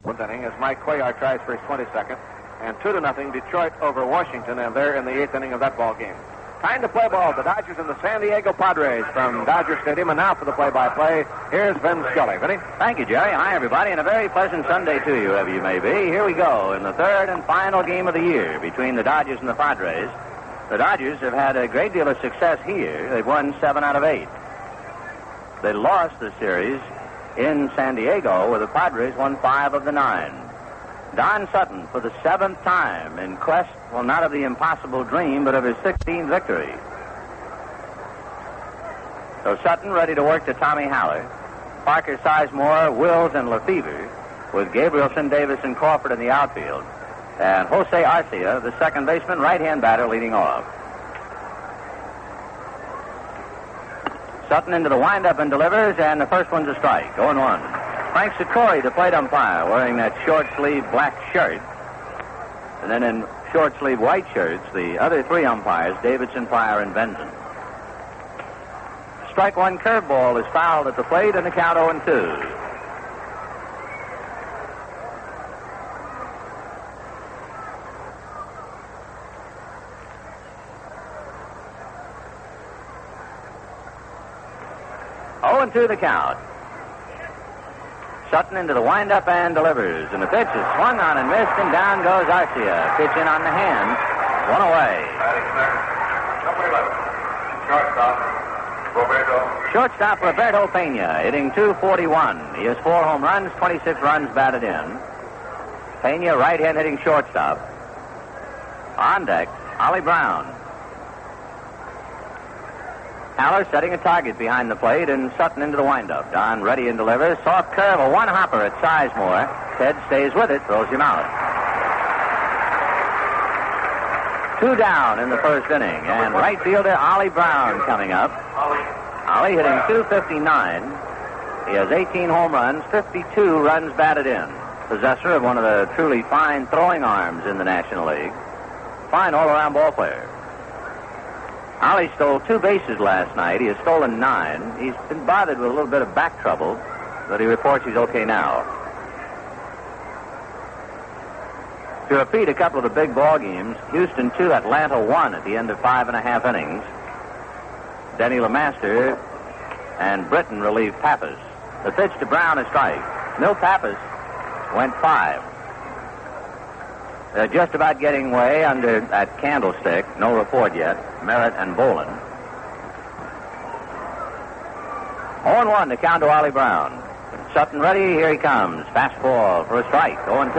Inning as Mike Cuellar tries for his 22nd, and 2-0 Detroit over Washington, and they're in the 8th inning of that ball game. Time to play ball. The Dodgers and the San Diego Padres from Dodger Stadium, and now for the play-by-play, here's Vin Scully. Vinny? Thank you, Jerry. Hi, everybody, and a very pleasant Sunday to you, whoever you may be. Here we go in the third and final game of the year between the Dodgers and the Padres. The Dodgers have had a great deal of success here. They've won 7 out of 8. They lost the series in San Diego, where the Padres won 5 of the 9. Don Sutton, for the 7th time, in quest, well, not of the impossible dream, but of his 16th victory. So Sutton ready to work to Tommy Haller, Parker Sizemore, Wills, and Lefevre, with Gabrielson, Davis, and Crawford in the outfield, and Jose Arcia, the second baseman, right-hand batter, leading off. Sutton into the windup and delivers, and the first one's a strike. 0-1. Frank Sikori, the plate umpire, wearing that short-sleeve black shirt. And then in short-sleeve white shirts, the other 3 umpires, Davidson, Pryor, and Benson. Strike 1 curveball is fouled at the plate, and the count 0-2. To the count. Sutton into the windup and delivers. And the pitch is swung on and missed, and down goes Arcia. Pitch in on the hands. 1 away. Shortstop Roberto Pena, hitting .241. He has 4 home runs, 26 runs batted in. Pena, right-hand hitting shortstop. On deck, Ollie Brown. Haller setting a target behind the plate, and Sutton into the windup. Don ready and delivers. Soft curve, a 1-hopper at Sizemore. Ted stays with it, throws him out. 2 down in the first inning, and right fielder Ollie Brown coming up. Ollie hitting .259. He has 18 home runs, 52 runs batted in. Possessor of one of the truly fine throwing arms in the National League. Fine all-around ball player. Ollie stole 2 bases last night. He has stolen 9. He's been bothered with a little bit of back trouble, but he reports he's okay now. To repeat a couple of the big ball games, Houston 2, Atlanta 1 at the end of 5.5 innings. Denny LeMaster and Britton relieved Pappas. The pitch to Brown, a strike. Milt Pappas went 5. They're just about getting away under that candlestick. No report yet. Merritt and Bolin. 0-1 to count to Ollie Brown. Sutton ready. Here he comes. Fastball for a strike. 0-2.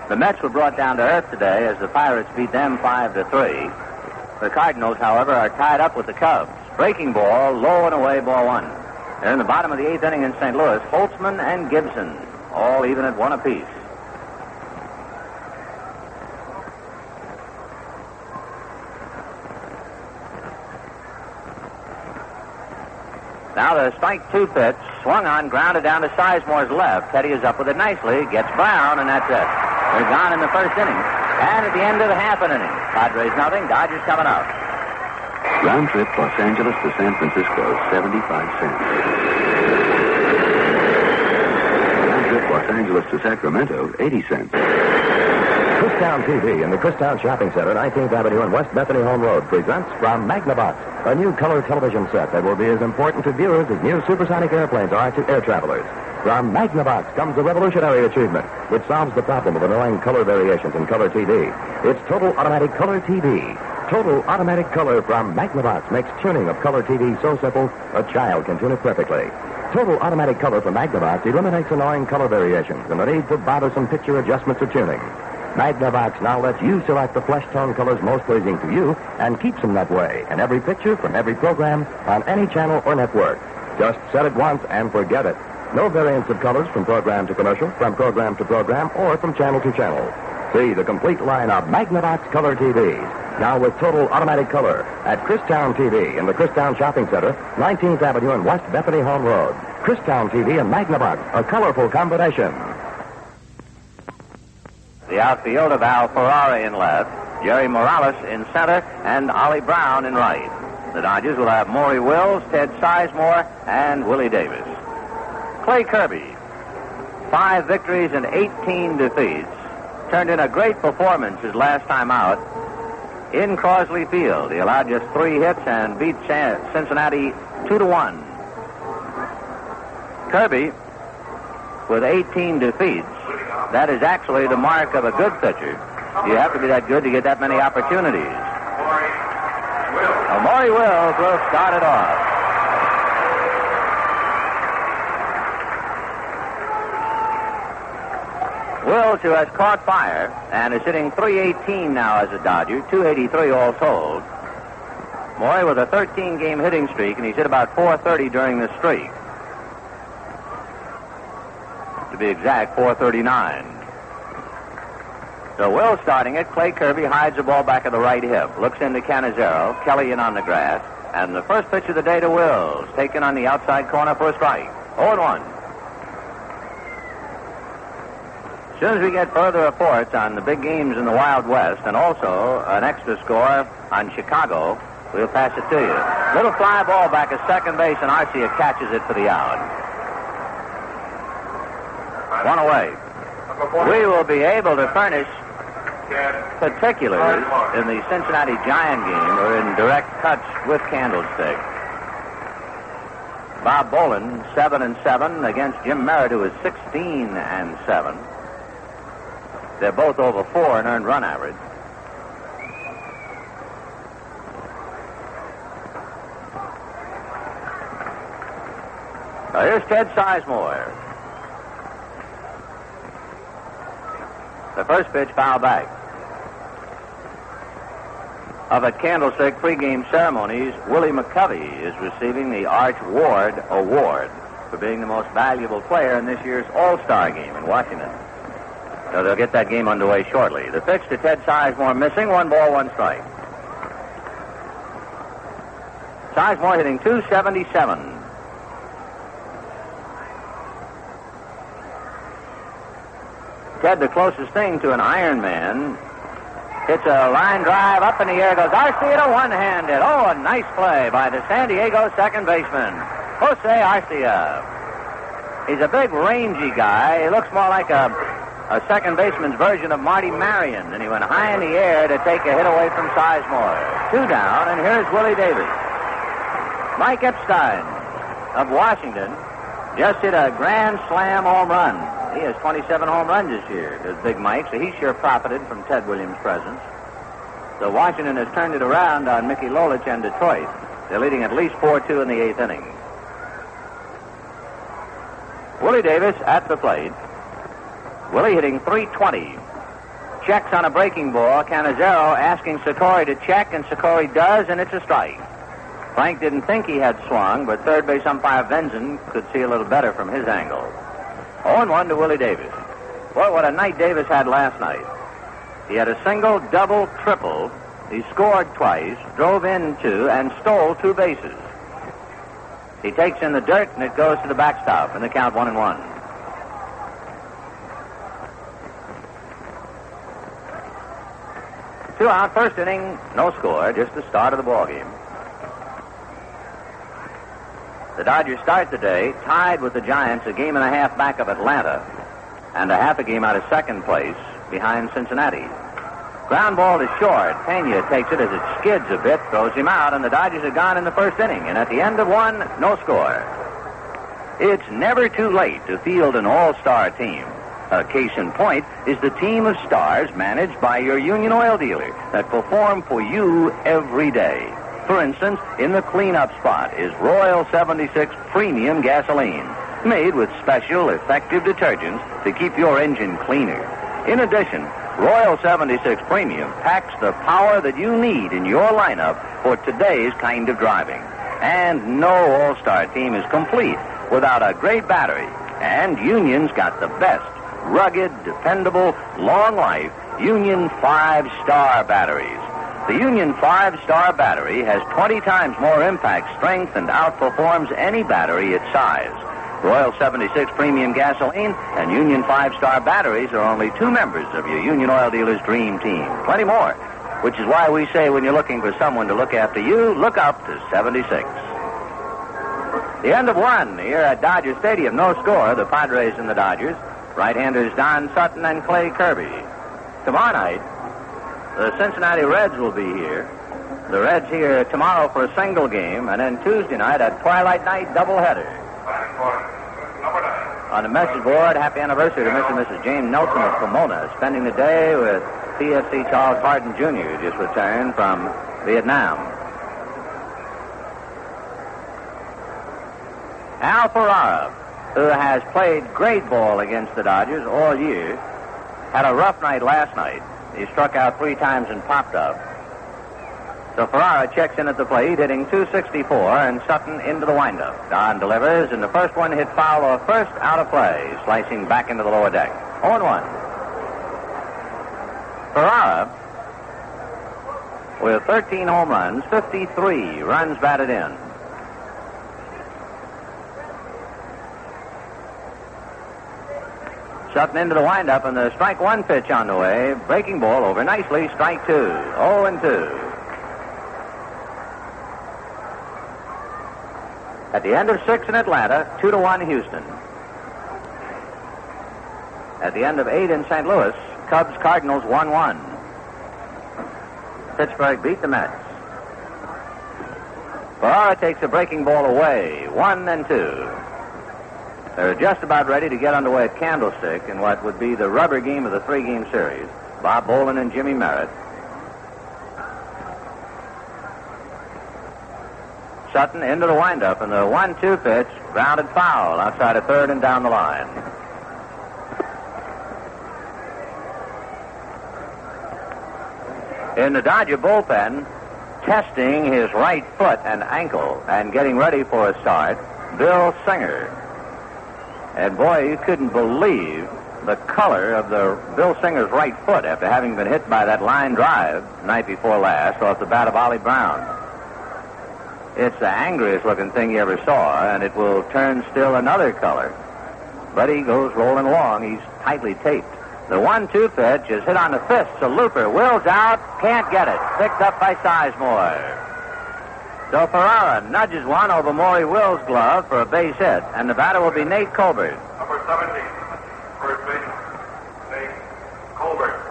The Mets were brought down to earth today as the Pirates beat them 5-3. The Cardinals, however, are tied up with the Cubs. Breaking ball, low and away, ball 1. They're in the bottom of the 8th inning in St. Louis. Holtzman and Gibson, all even at 1 apiece. Now the strike 2 pitch, swung on, grounded down to Sizemore's left. Teddy is up with it nicely, gets Brown, and that's it. They're gone in the first inning. And at the end of the half an inning, Padres nothing, Dodgers coming up. Round trip Los Angeles to San Francisco, 75 cents. Round trip Los Angeles to Sacramento, 80 cents. Christown TV and the Christown Shopping Center, 19th Avenue and West Bethany Home Road, presents from Magnavox, a new color television set that will be as important to viewers as new supersonic airplanes are to air travelers. From Magnavox comes a revolutionary achievement which solves the problem of annoying color variations in color TV. It's Total Automatic Color TV. Total Automatic Color from Magnavox makes tuning of color TV so simple a child can tune it perfectly. Total Automatic Color from Magnavox eliminates annoying color variations and the need for bothersome picture adjustments or tuning. Magnavox now lets you select the flesh tone colors most pleasing to you and keeps them that way in every picture from every program on any channel or network. Just set it once and forget it. No variance of colors from program to commercial, from program to program, or from channel to channel. See the complete line of Magnavox Color TVs, now with Total Automatic Color, at Christown TV in the Christown Shopping Center, 19th Avenue and West Bethany Home Road. Christown TV and Magnavox, a colorful combination. The outfield of Al Ferrari in left. Jerry Morales in center, and Ollie Brown in right. The Dodgers will have Maury Wills, Ted Sizemore, and Willie Davis. Clay Kirby, 5 victories and 18 defeats, turned in a great performance his last time out in Crosley Field. He allowed just 3 hits and beat Cincinnati 2-1. Kirby, with 18 defeats, that is actually the mark of a good pitcher. You have to be that good to get that many opportunities. Maury Wills will start it off. Wills, who has caught fire and is hitting .318 now as a Dodger, .283 all told. Maury with a 13-game hitting streak, and he's hit about .430 during this streak. To be exact, .439. So Will starting it. Clay Kirby hides the ball back of the right hip. Looks into Cannizzaro. Kelly in on the grass. And the first pitch of the day to Wills. Taken on the outside corner for a strike. 0-1. As soon as we get further reports on the big games in the Wild West and also an extra score on Chicago, we'll pass it to you. Little fly ball back at second base, and Arcia catches it for the out. 1 away. We will be able to furnish particulars in the Cincinnati Giant game or in direct touch with Candlestick. Bob Bolin, 7-7 against Jim Merritt, who is 16-7. They're both over 4 in earned run average. Now here's Ted Sizemore. The first pitch foul back. Up at Candlestick pregame ceremonies, Willie McCovey is receiving the Arch Ward Award for being the most valuable player in this year's All-Star game in Washington. So they'll get that game underway shortly. The pitch to Ted Sizemore missing, 1 ball, 1 strike. Sizemore hitting .277. Ted, the closest thing to an Iron Man, hits a line drive up in the air, goes Arcia to one-handed. Oh, a nice play by the San Diego second baseman, Jose Arcia. He's a big, rangy guy. He looks more like a second baseman's version of Marty Marion, and he went high in the air to take a hit away from Sizemore. 2 down, and here's Willie Davis. Mike Epstein of Washington just hit a grand slam home run. He has 27 home runs this year, does Big Mike, so he sure profited from Ted Williams' presence. So Washington has turned it around on Mickey Lolich and Detroit. They're leading at least 4-2 in the 8th inning. Willie Davis at the plate. Willie hitting .320. Checks on a breaking ball. Cannizzaro asking Sikori to check, and Sikori does, and it's a strike. Frank didn't think he had swung, but third base umpire Venzen could see a little better from his angle. 0-1 to Willie Davis. Boy, what a night Davis had last night. He had a single, double, triple. He scored twice, drove in 2, and stole 2 bases. He takes in the dirt, and it goes to the backstop, and the count 1-1. Two out, first inning, no score, just the start of the ball game. The Dodgers start the day tied with the Giants, a game and a half back of Atlanta, and a half a game out of second place behind Cincinnati. Ground ball is short. Pena takes it as it skids a bit, throws him out, and the Dodgers are gone in the first inning. And at the end of 1, no score. It's never too late to field an all-star team. A case in point is the team of stars managed by your Union Oil dealer that perform for you every day. For instance, in the cleanup spot is Royal 76 Premium Gasoline, made with special effective detergents to keep your engine cleaner. In addition, Royal 76 Premium packs the power that you need in your lineup for today's kind of driving. And no all-star team is complete without a great battery. And Union's got the best, rugged, dependable, long-life Union 5-star batteries. The Union 5-star battery has 20 times more impact strength and outperforms any battery its size. Royal 76 Premium Gasoline and Union 5-star batteries are only 2 members of your Union Oil dealer's dream team. Plenty more which is why we say when you're looking for someone to look after you, look up to 76. The end of one here at Dodger Stadium. No score, the Padres and the Dodgers. Right-handers Don Sutton and Clay Kirby. Tomorrow night, the Cincinnati Reds will be here. The Reds here tomorrow for a single game, and then Tuesday night at twilight night doubleheader. On the message board, happy anniversary to Mr. and Mrs. James Nelson of Pomona, spending the day with PFC Charles Hardin Jr., just returned from Vietnam. Al Ferrara, who has played great ball against the Dodgers all year, had a rough night last night. He struck out 3 times and popped up. So Ferrara checks in at the plate, hitting .264, and Sutton into the windup. Don delivers, and the first one hit foul or first out of play, slicing back into the lower deck. 0-1. Ferrara, with 13 home runs, 53 runs batted in. Sutton into the windup, and the strike 1 pitch on the way. Breaking ball over nicely, strike 2. 0-2. At the end of 6 in Atlanta, 2-1 Houston. At the end of 8 in St. Louis, Cubs-Cardinals 1-1. Pittsburgh beat the Mets. Ferrara takes a breaking ball away, 1-2. They're just about ready to get underway at Candlestick in what would be the rubber game of the 3-game series. Bob Bolin and Jimmy Merritt. Sutton into the windup, and the 1-2 pitch, grounded foul outside of third and down the line. In the Dodger bullpen, testing his right foot and ankle and getting ready for a start, Bill Singer. And boy, you couldn't believe the color of Bill Singer's right foot after having been hit by that line drive the night before last off the bat of Ollie Brown. It's the angriest looking thing you ever saw, and it will turn still another color. But he goes rolling along. He's tightly taped. The 1-2 pitch is hit on the fist. So Looper wills out, can't get it. Picked up by Sizemore. So Ferrara nudges one over Maury Will's glove for a base hit, and the batter will be Nate Colbert. Number 17, first base, Nate Colbert.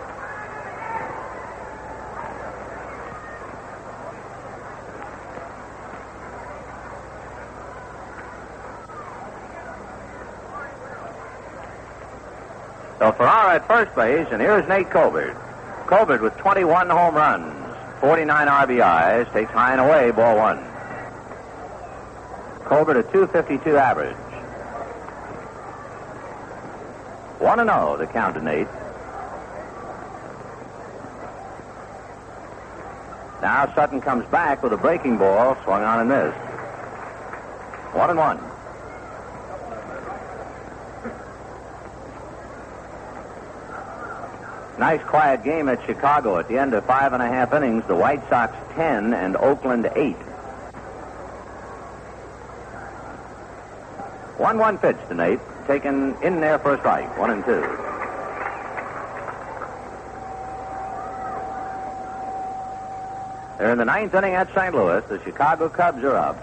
So Ferrara at first base, and here's Nate Colbert. Colbert with 21 home runs, 49 RBIs, takes high and away, ball 1. Colbert a .252 average. 1-0, the count to Nate. Now Sutton comes back with a breaking ball, swung on and missed. 1-1. Nice quiet game at Chicago. At the end of 5.5 innings, the White Sox 10 and Oakland 8. 1-1 pitch to Nate, taken in there for a strike. 1-2. They're in the 9th inning at St. Louis. The Chicago Cubs are up.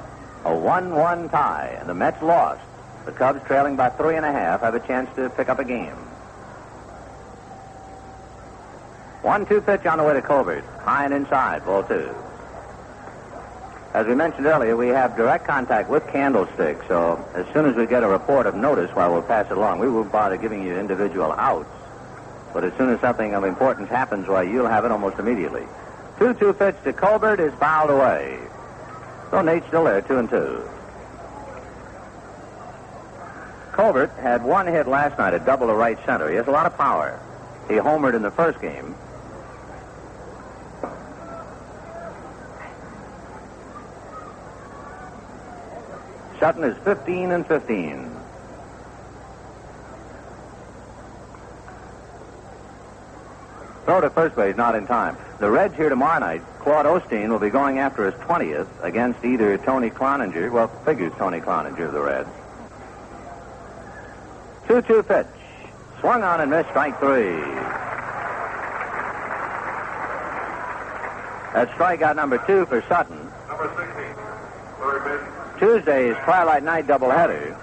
A 1-1 tie, and the Mets lost. The Cubs, trailing by 3.5, have a chance to pick up a game. 1-2 pitch on the way to Colbert. High and inside, ball 2. As we mentioned earlier, we have direct contact with Candlestick, so as soon as we get a report of notice, we'll pass it along. We won't bother giving you individual outs, but as soon as something of importance happens, you'll have it almost immediately. 2-2 pitch to Colbert is fouled away. So Nate's still there, 2-2. Colbert had one hit last night, a double to right center. He has a lot of power. He homered in the first game. Sutton is 15-15. Throw to first base, not in time. The Reds here tomorrow night, Claude Osteen will be going after his 20th against either Tony Cloninger, figures Tony Cloninger of the Reds. 2-2 pitch. Swung on and missed, strike 3. That's strikeout number 2 for Sutton. Number 16, third baseman. Tuesday's Twilight Night doubleheader.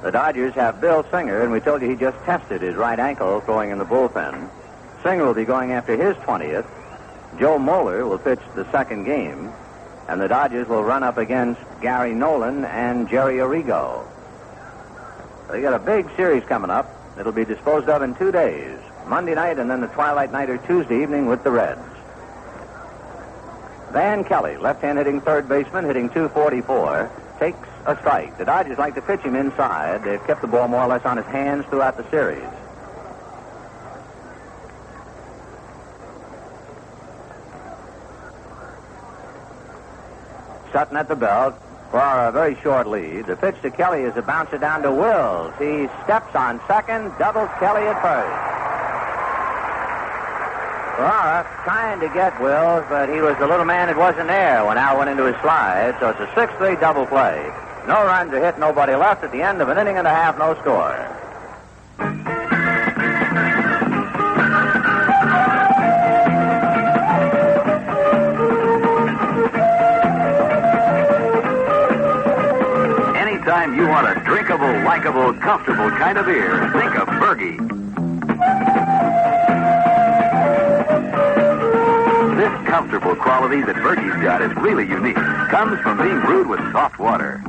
The Dodgers have Bill Singer, and we told you he just tested his right ankle throwing in the bullpen. Singer will be going after his 20th. Joe Moeller will pitch the second game, and the Dodgers will run up against Gary Nolan and Jerry Arrigo. They got a big series coming up. It'll be disposed of in 2 days, Monday night and then the Twilight Nighter Tuesday evening with the Reds. Van Kelly, left-hand hitting third baseman, hitting .244, takes a strike. The Dodgers like to pitch him inside. They've kept the ball more or less on his hands throughout the series. Sutton at the belt for a very short lead. The pitch to Kelly is a bouncer down to Wills. He steps on second, doubles Kelly at first. Ferrara trying to get Wills, but he was the little man that wasn't there when Al went into his slide, so it's a 6-3 double play. No runs are hit, nobody left at the end of an inning and a half, no score. Anytime you want a drinkable, likable, comfortable kind of beer, think of Bergie. This comfortable quality that Bergie's got is really unique. Comes from being brewed with soft water.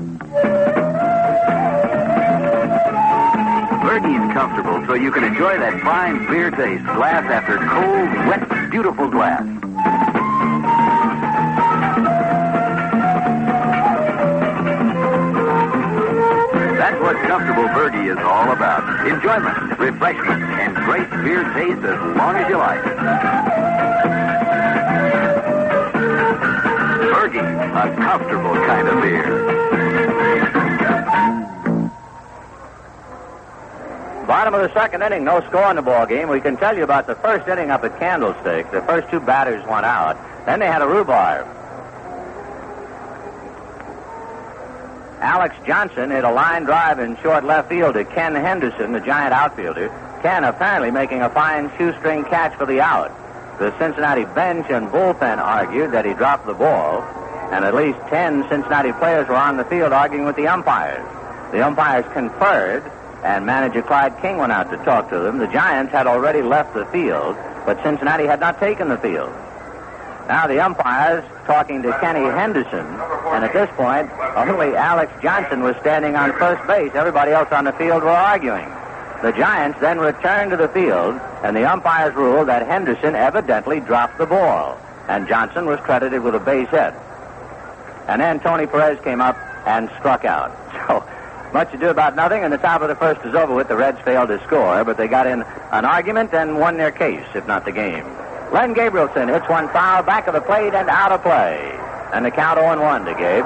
Bergie's comfortable so you can enjoy that fine beer taste glass after cold, wet, beautiful glass. That's what comfortable Bergie is all about. Enjoyment, refreshment, and great beer taste as long as you like. Bergie, a comfortable kind of beer. Bottom of the second inning, no score in the ball game. We can tell you about the first inning up at Candlestick. The first 2 batters went out. Then they had a rhubarb. Alex Johnson hit a line drive in short left field to Ken Henderson, the Giant outfielder. Ken apparently making a fine shoestring catch for the out. The Cincinnati bench and bullpen argued that he dropped the ball, and at least 10 Cincinnati players were on the field arguing with the umpires. The umpires conferred, and manager Clyde King went out to talk to them. The Giants had already left the field, but Cincinnati had not taken the field. Now the umpires talking to Kenny Henderson, and at this point, only Alex Johnson was standing on first base. Everybody else on the field were arguing. The Giants then returned to the field, and the umpires ruled that Henderson evidently dropped the ball, and Johnson was credited with a base hit. And then Tony Perez came up and struck out. So, much ado about nothing, and the top of the first is over with. The Reds failed to score, but they got in an argument and won their case, if not the game. Len Gabrielson hits one foul, back of the plate and out of play. And the count 0-1 to Gabe.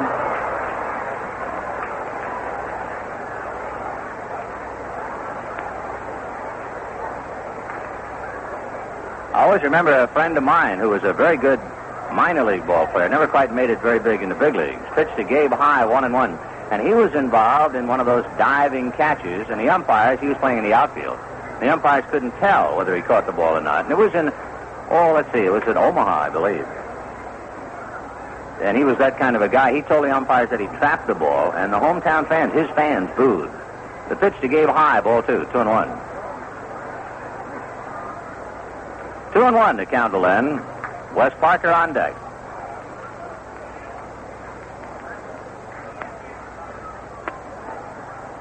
I always remember a friend of mine who was a very good minor league ball player, never quite made it very big in the big leagues. Pitched to Gabe High, 1-1. And he was involved in one of those diving catches, and the umpires, he was playing in the outfield. The umpires couldn't tell whether he caught the ball or not. And it was in, it was in Omaha, I believe. And he was that kind of a guy. He told the umpires that he trapped the ball, and the hometown fans, his fans, booed. The pitch to Gabe High, ball 2, 2-1. 2-1 to count to Len. Wes Parker on deck.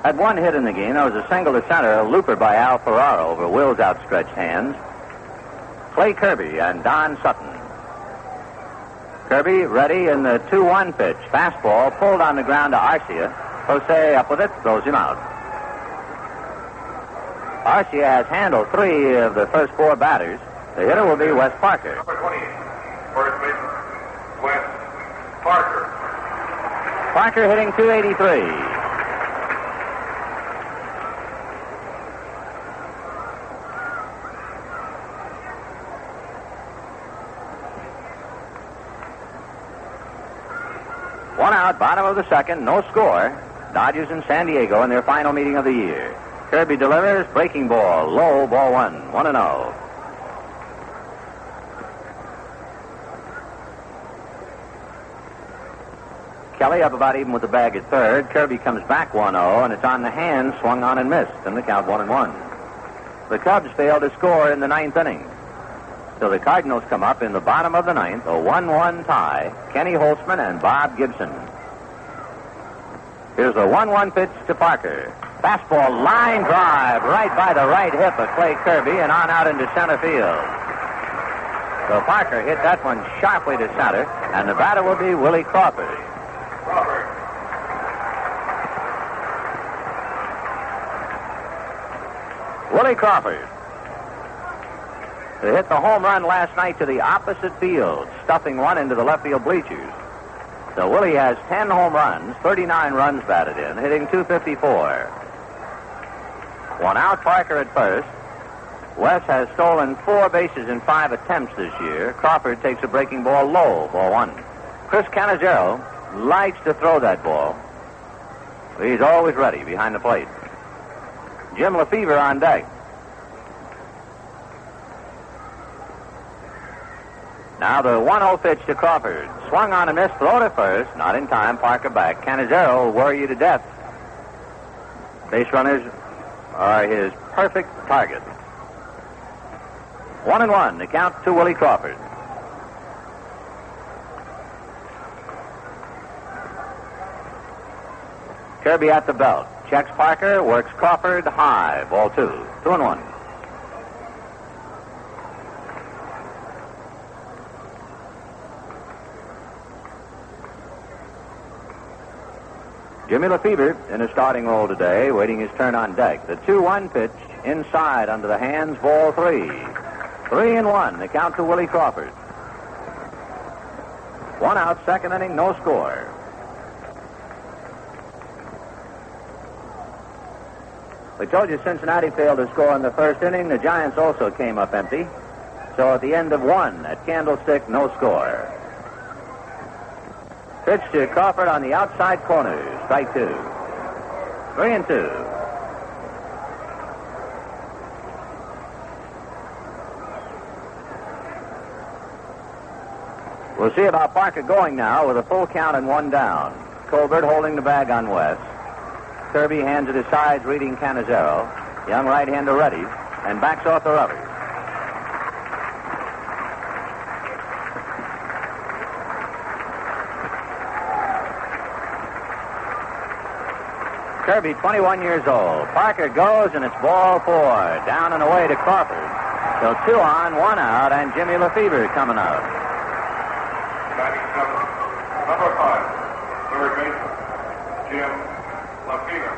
Had one hit in the game. There was a single to center, a looper by Al Ferrara over Will's outstretched hands. Clay Kirby and Don Sutton. Kirby ready in the 2-1 pitch. Fastball pulled on the ground to Arcia. Jose up with it, throws him out. Arcia has handled 3 of the first 4 batters. The hitter will be Wes Parker. Number 20, first baseman, Wes Parker. Parker hitting .283. One out, bottom of the second, no score. Dodgers and San Diego in their final meeting of the year. Kirby delivers, breaking ball, low, ball 1, 1-0. Kelly up about even with the bag at third. Kirby comes back 1-0, and it's on the hand, swung on and missed, and the count 1-1. The Cubs failed to score in the ninth inning. So the Cardinals come up in the bottom of the ninth, a 1-1 tie, Kenny Holtzman and Bob Gibson. Here's a 1-1 pitch to Parker. Fastball line drive right by the right hip of Clay Kirby and on out into center field. So Parker hit that one sharply to center, and the batter will be Willie Crawford. Willie Crawford, who hit the home run last night to the opposite field, stuffing one into the left field bleachers. So Willie has 10 home runs, 39 runs batted in, hitting .254. One out, Parker at first. West has stolen 4 bases in 5 attempts this year. Crawford takes a breaking ball low, ball 1. Chris Cannizzaro likes to throw that ball. He's always ready behind the plate. Jim Lefevre on deck. Now the 1-0 pitch to Crawford. Swung on and missed, throw to first. Not in time, Parker back. Cannizzaro will worry you to death. Base runners are his perfect target. 1-1, the count to Willie Crawford. Kirby at the belt. Checks Parker, works Crawford high. Ball 2. 2-1. Jimmy Lefevre in a starting role today, waiting his turn on deck. The 2-1 pitch inside under the hands, ball 3. 3-1, the count to Willie Crawford. 1 out, second inning, no score. We told you Cincinnati failed to score in the first inning. The Giants also came up empty. So at the end of 1 at Candlestick, no score. Pitch to Crawford on the outside corner. Strike 2. 3-2. We'll see about Parker going now with a full count and 1 down. Colbert holding the bag on West. Kirby hands at his sides, reading Cannizzaro. Young right-hander ready, and backs off the rubbers. Kirby, 21 years old. Parker goes, and it's ball 4. Down and away to Crawford. So 2 on, 1 out, and Jimmy Lefevre coming up. Batting number 5, third baseman, Jim Lefevre.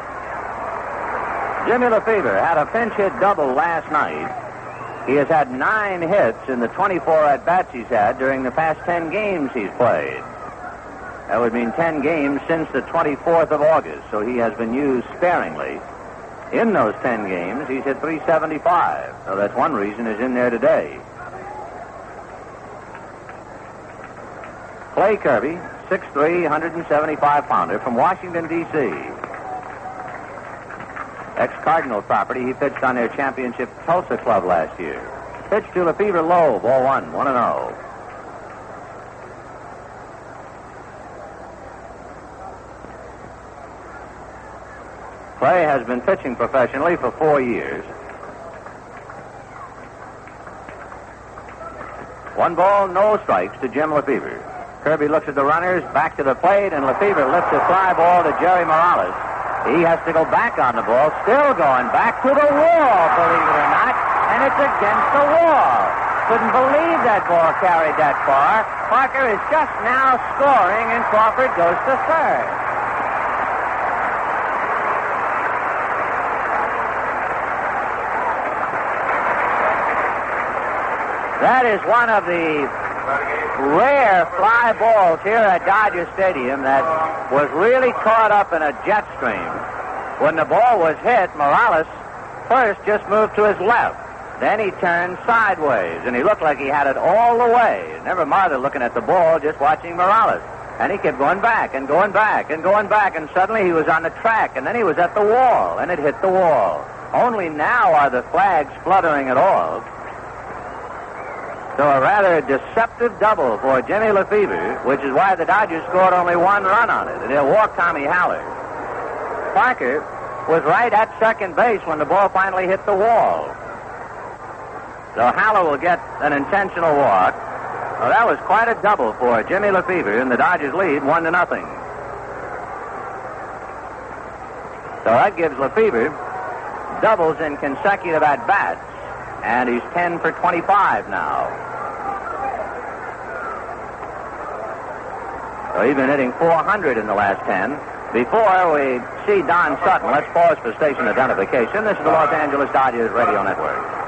Jimmy Lefevre had a pinch hit double last night. He has had 9 hits in the 24 at-bats he's had during the past 10 games he's played. That would mean 10 games since the 24th of August, so he has been used sparingly. In those 10 games, he's hit .375, so that's one reason he's in there today. Clay Kirby, 6'3", 175-pounder from Washington, D.C. Ex-Cardinal property. He pitched on their championship Tulsa club last year. Pitch to Lefevre low, ball 1, 1-0. Clay has been pitching professionally for 4 years. 1 ball, no strikes to Jim Lefevre. Kirby looks at the runners, back to the plate, and Lefevre lifts a fly ball to Jerry Morales. He has to go back on the ball, still going back to the wall, believe it or not, and it's against the wall. Couldn't believe that ball carried that far. Parker is just now scoring, and Crawford goes to third. That is one of the rare fly balls here at Dodger Stadium that was really caught up in a jet stream. When the ball was hit, Morales first just moved to his left. Then he turned sideways, and he looked like he had it all the way. Never bothered looking at the ball, just watching Morales. And he kept going back and going back and going back, and suddenly he was on the track, and then he was at the wall, and it hit the wall. Only now are the flags fluttering at all. So a rather deceptive double for Jimmy Lefebvre, which is why the Dodgers scored only one run on it. And they'll walk Tommy Haller. Parker was right at second base when the ball finally hit the wall. So Haller will get an intentional walk. Well, that was quite a double for Jimmy Lefebvre, and the Dodgers lead 1-0. So that gives Lefebvre doubles in consecutive at-bats, and he's 10 for 25 now. So he's been hitting 400 in the last 10. Before we see Don Sutton, let's pause for station identification. This is the Los Angeles Dodgers Radio Network.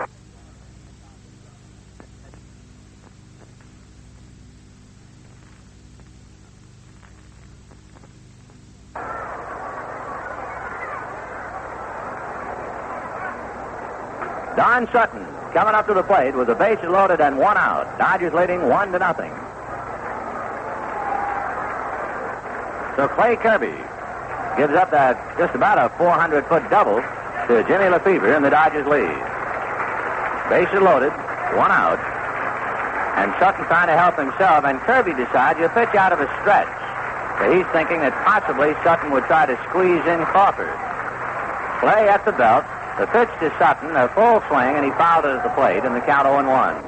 Don Sutton coming up to the plate with the bases loaded and one out. Dodgers leading 1-0. So Clay Kirby gives up that just about a 400-foot double to Jimmy Lefebvre, and the Dodgers lead. Bases loaded, one out, and Sutton trying to help himself, and Kirby decides he'll pitch out of a stretch. So he's thinking that possibly Sutton would try to squeeze in Crawford. Clay at the belt. The pitch to Sutton, a full swing, and he fouled it at the plate, and the count 0-1.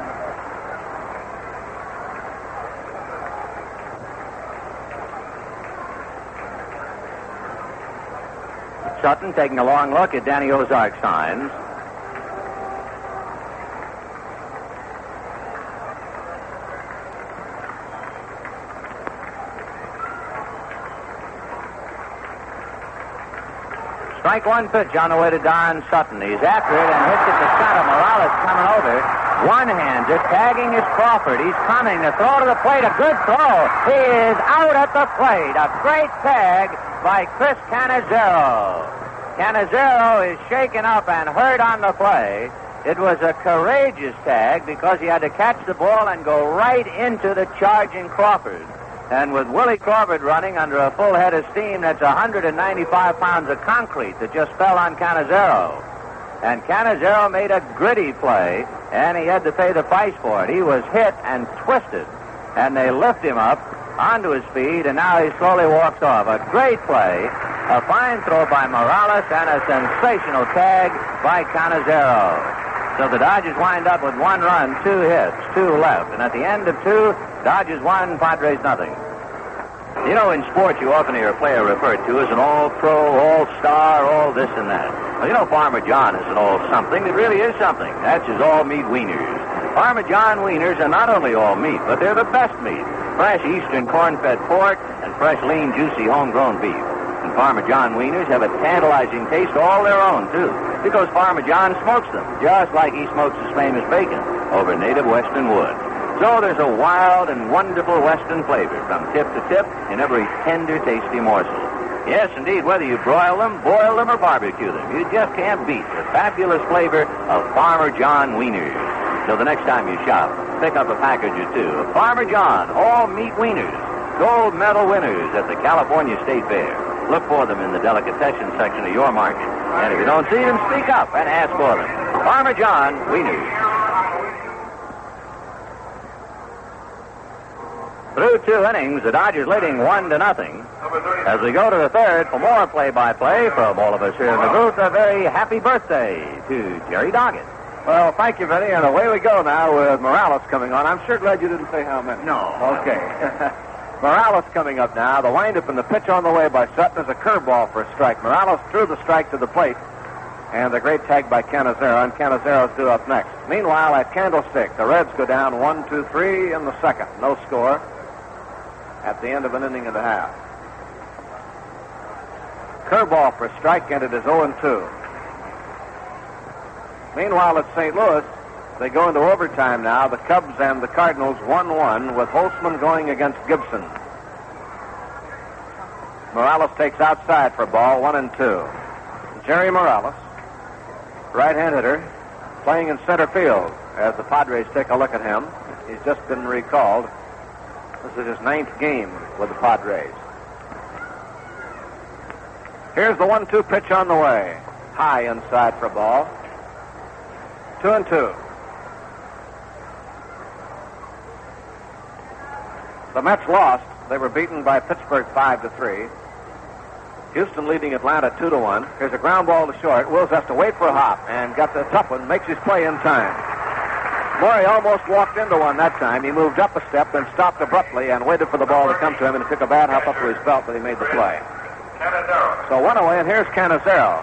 Sutton taking a long look at Danny Ozark's signs. Strike one pitch on the way to Don Sutton. He's after it and hits it to center. Morales coming over. One-hander tagging his Crawford. He's coming to throw to the plate. A good throw. He is out at the plate. A great tag by Chris Cannizzaro. Cannizzaro is shaken up and hurt on the play. It was a courageous tag because he had to catch the ball and go right into the charging Crawford. And with Willie Crawford running under a full head of steam, that's 195 pounds of concrete that just fell on Cannizzaro. And Cannizzaro made a gritty play, and he had to pay the price for it. He was hit and twisted, and they lift him up onto his feet, and now he slowly walks off. A great play, a fine throw by Morales, and a sensational tag by Cannizzaro. So the Dodgers wind up with 1 run, 2 hits, 2 left. And at the end of 2, Dodgers 1, Padres nothing. You know, in sports, you often hear a player referred to as an all-pro, all-star, all this and that. Well, you know, Farmer John is an all-something that really is something. That's his all-meat wieners. Farmer John wieners are not only all-meat, but they're the best meat. Fresh eastern corn-fed pork and fresh, lean, juicy, homegrown beef. And Farmer John wieners have a tantalizing taste all their own, too, because Farmer John smokes them, just like he smokes his famous bacon over native western wood. So there's a wild and wonderful western flavor from tip to tip in every tender, tasty morsel. Yes, indeed, whether you broil them, boil them, or barbecue them, you just can't beat the fabulous flavor of Farmer John wieners. So the next time you shop, pick up a package or two of Farmer John all-meat wieners, gold medal winners at the California State Fair. Look for them in the delicatessen section of your market. And if you don't see them, speak up and ask for them. Farmer John wieners. Through 2 innings, the Dodgers leading 1-0. As we go to the third for more play-by-play from all of us here in the booth, a very happy birthday to Jerry Doggett. Well, thank you, Vinny, and away we go now with Morales coming on. I'm sure glad you didn't say how many. No. Okay. Morales coming up now. The windup and the pitch on the way by Sutton is a curveball for a strike. Morales threw the strike to the plate, and the great tag by Cannizzaro, and Canizzaro's due up next. Meanwhile, at Candlestick, the Reds go down 1-2-3 in the second. No score at the end of an inning and a half. Curveball for a strike, and it is 0-2. Meanwhile, at St. Louis, they go into overtime now. The Cubs and the Cardinals 1-1 with Holtzman going against Gibson. Morales takes outside for a ball, 1-2. Jerry Morales, right-hand hitter, playing in center field as the Padres take a look at him. He's just been recalled. This is his 9th game with the Padres. Here's the 1-2 pitch on the way. High inside for a ball. 2-2. The Mets lost. They were beaten by Pittsburgh 5-3. Houston leading Atlanta 2-1. Here's a ground ball to short. Wills has to wait for a hop and got the tough one. Makes his play in time. Maury almost walked into one that time. He moved up a step, then stopped abruptly and waited for the ball to come to him, and it took a bad hop up to his belt, but he made the play. So one away, and here's Canizero.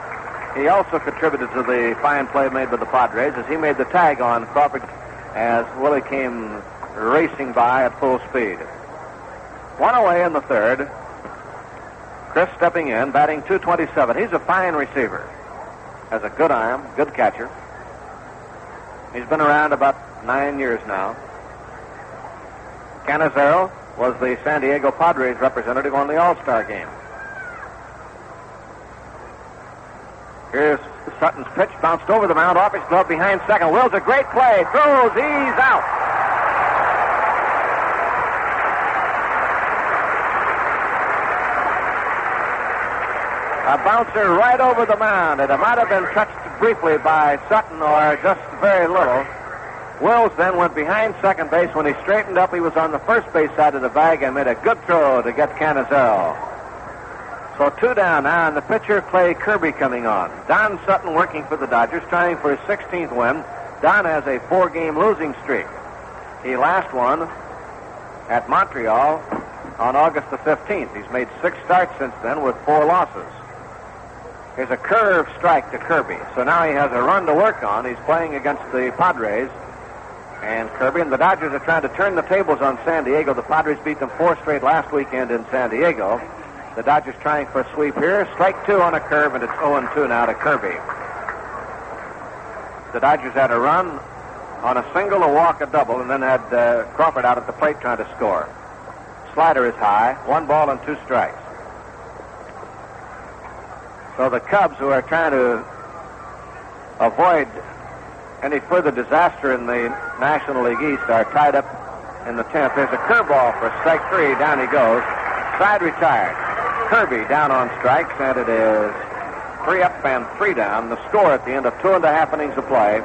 He also contributed to the fine play made by the Padres as he made the tag on Crawford as Willie came racing by at full speed. One away in the third. Chris stepping in, batting .227. He's a fine receiver. Has a good arm, good catcher. He's been around about 9 years now. Canizero was the San Diego Padres representative on the All-Star game. Here's Sutton's pitch, bounced over the mound, off his glove behind second. Wills, a great play, throws, he's out. A bouncer right over the mound, and it might have been touched briefly by Sutton or just very little. Wills then went behind second base. When he straightened up, he was on the first base side of the bag and made a good throw to get Canizero. So 2 down now, and the pitcher, Clay Kirby, coming on. Don Sutton working for the Dodgers, trying for his 16th win. Don has a 4-game losing streak. He last won at Montreal on August the 15th. He's made 6 starts since then with 4 losses. Here's a curve strike to Kirby. So now he has a run to work on. He's playing against the Padres and Kirby, and the Dodgers are trying to turn the tables on San Diego. The Padres beat them 4 straight last weekend in San Diego. The Dodgers trying for a sweep here. Strike 2 on a curve, and it's 0-2 now to Kirby. The Dodgers had a run on a single, a walk, a double, and then had Crawford out at the plate trying to score. Slider is high. 1 ball and 2 strikes. So the Cubs, who are trying to avoid any further disaster in the National League East, are tied up in the 10th. There's a curveball for strike 3. Down he goes. Side retired. Kirby down on strikes, and it is 3 up and 3 down. The score at the end of 2.5 innings of play.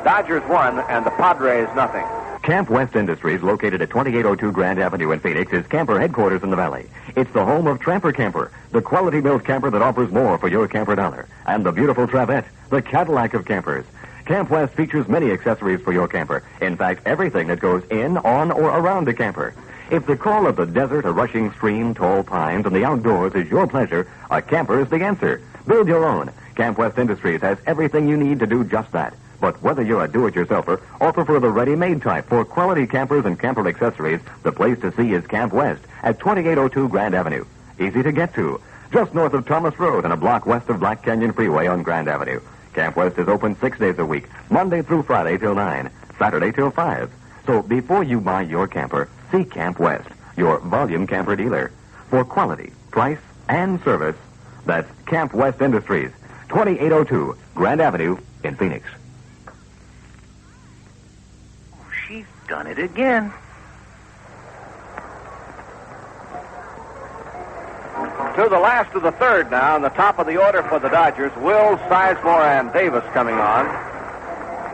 Dodgers 1 and the Padres nothing. Camp West Industries, located at 2802 Grand Avenue in Phoenix, is camper headquarters in the valley. It's the home of Tramper Camper, the quality-built camper that offers more for your camper dollar, and the beautiful Travette, the Cadillac of campers. Camp West features many accessories for your camper. In fact, everything that goes in, on, or around the camper. If the call of the desert, a rushing stream, tall pines, and the outdoors is your pleasure, a camper is the answer. Build your own. Camp West Industries has everything you need to do just that. But whether you're a do-it-yourselfer or prefer the ready-made type for quality campers and camper accessories, the place to see is Camp West at 2802 Grand Avenue. Easy to get to, just north of Thomas Road and a block west of Black Canyon Freeway on Grand Avenue. Camp West is open 6 days a week, Monday through Friday till 9, Saturday till 5. So before you buy your camper, see Camp West, your volume camper dealer. For quality, price, and service, that's Camp West Industries, 2802 Grand Avenue in Phoenix. She's done it again. To the last of the third now, in the top of the order for the Dodgers, Wills, Sizemore, and Davis coming on.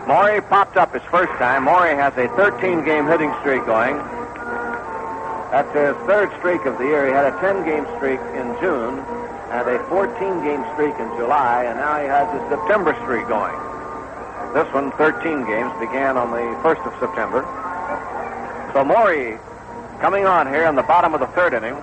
Maury popped up his first time. Maury has a 13-game hitting streak going. That's his 3rd streak of the year. He had a 10-game streak in June and a 14-game streak in July, and now he has his September streak going. This one, 13 games, began on the 1st of September. So Maury coming on here in the bottom of the 3rd inning.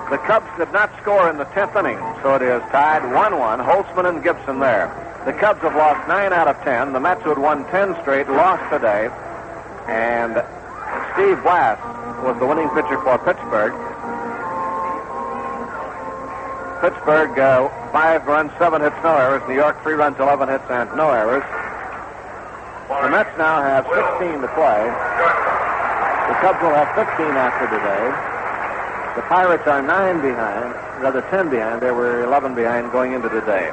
The Cubs did not score in the 10th inning, so it is tied 1-1. Holtzman and Gibson there. The Cubs have lost 9 out of 10. The Mets, who had won 10 straight, lost today. And Steve Blass was the winning pitcher for Pittsburgh. Pittsburgh, 5 runs, 7 hits, no errors. New York, 3 runs, 11 hits, and no errors. The Mets now have 16 to play. The Cubs will have 15 after today. The Pirates are 9 behind, rather 10 behind. They were 11 behind going into today.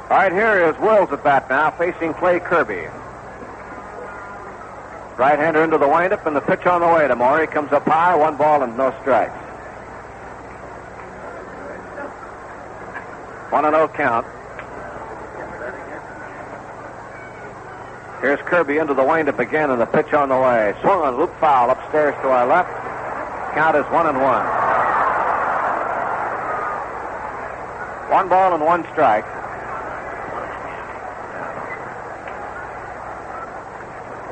All right, here is Wills at bat now, facing Clay Kirby. Right-hander into the windup, and the pitch on the way to Maury. Comes up high, 1 ball and no strikes. 1-0 count. Here's Kirby into the windup again, and the pitch on the way. Swung on, loop foul upstairs to our left. Count is 1-1. 1 ball and 1 strike.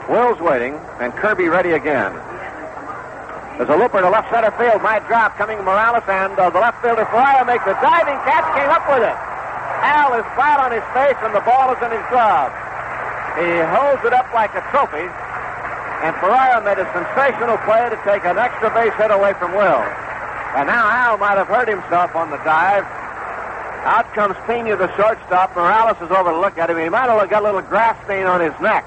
Will's waiting, and Kirby ready again. There's a looper to left center field. Might drop. Coming Morales, and the left fielder Ferrara makes a diving catch. Came up with it. Al is flat on his face, and the ball is in his glove. He holds it up like a trophy, and Ferrara made a sensational play to take an extra base hit away from Will. And now Al might have hurt himself on the dive. Out comes Pena, the shortstop. Morales is over to look at him. He might have got a little grass stain on his neck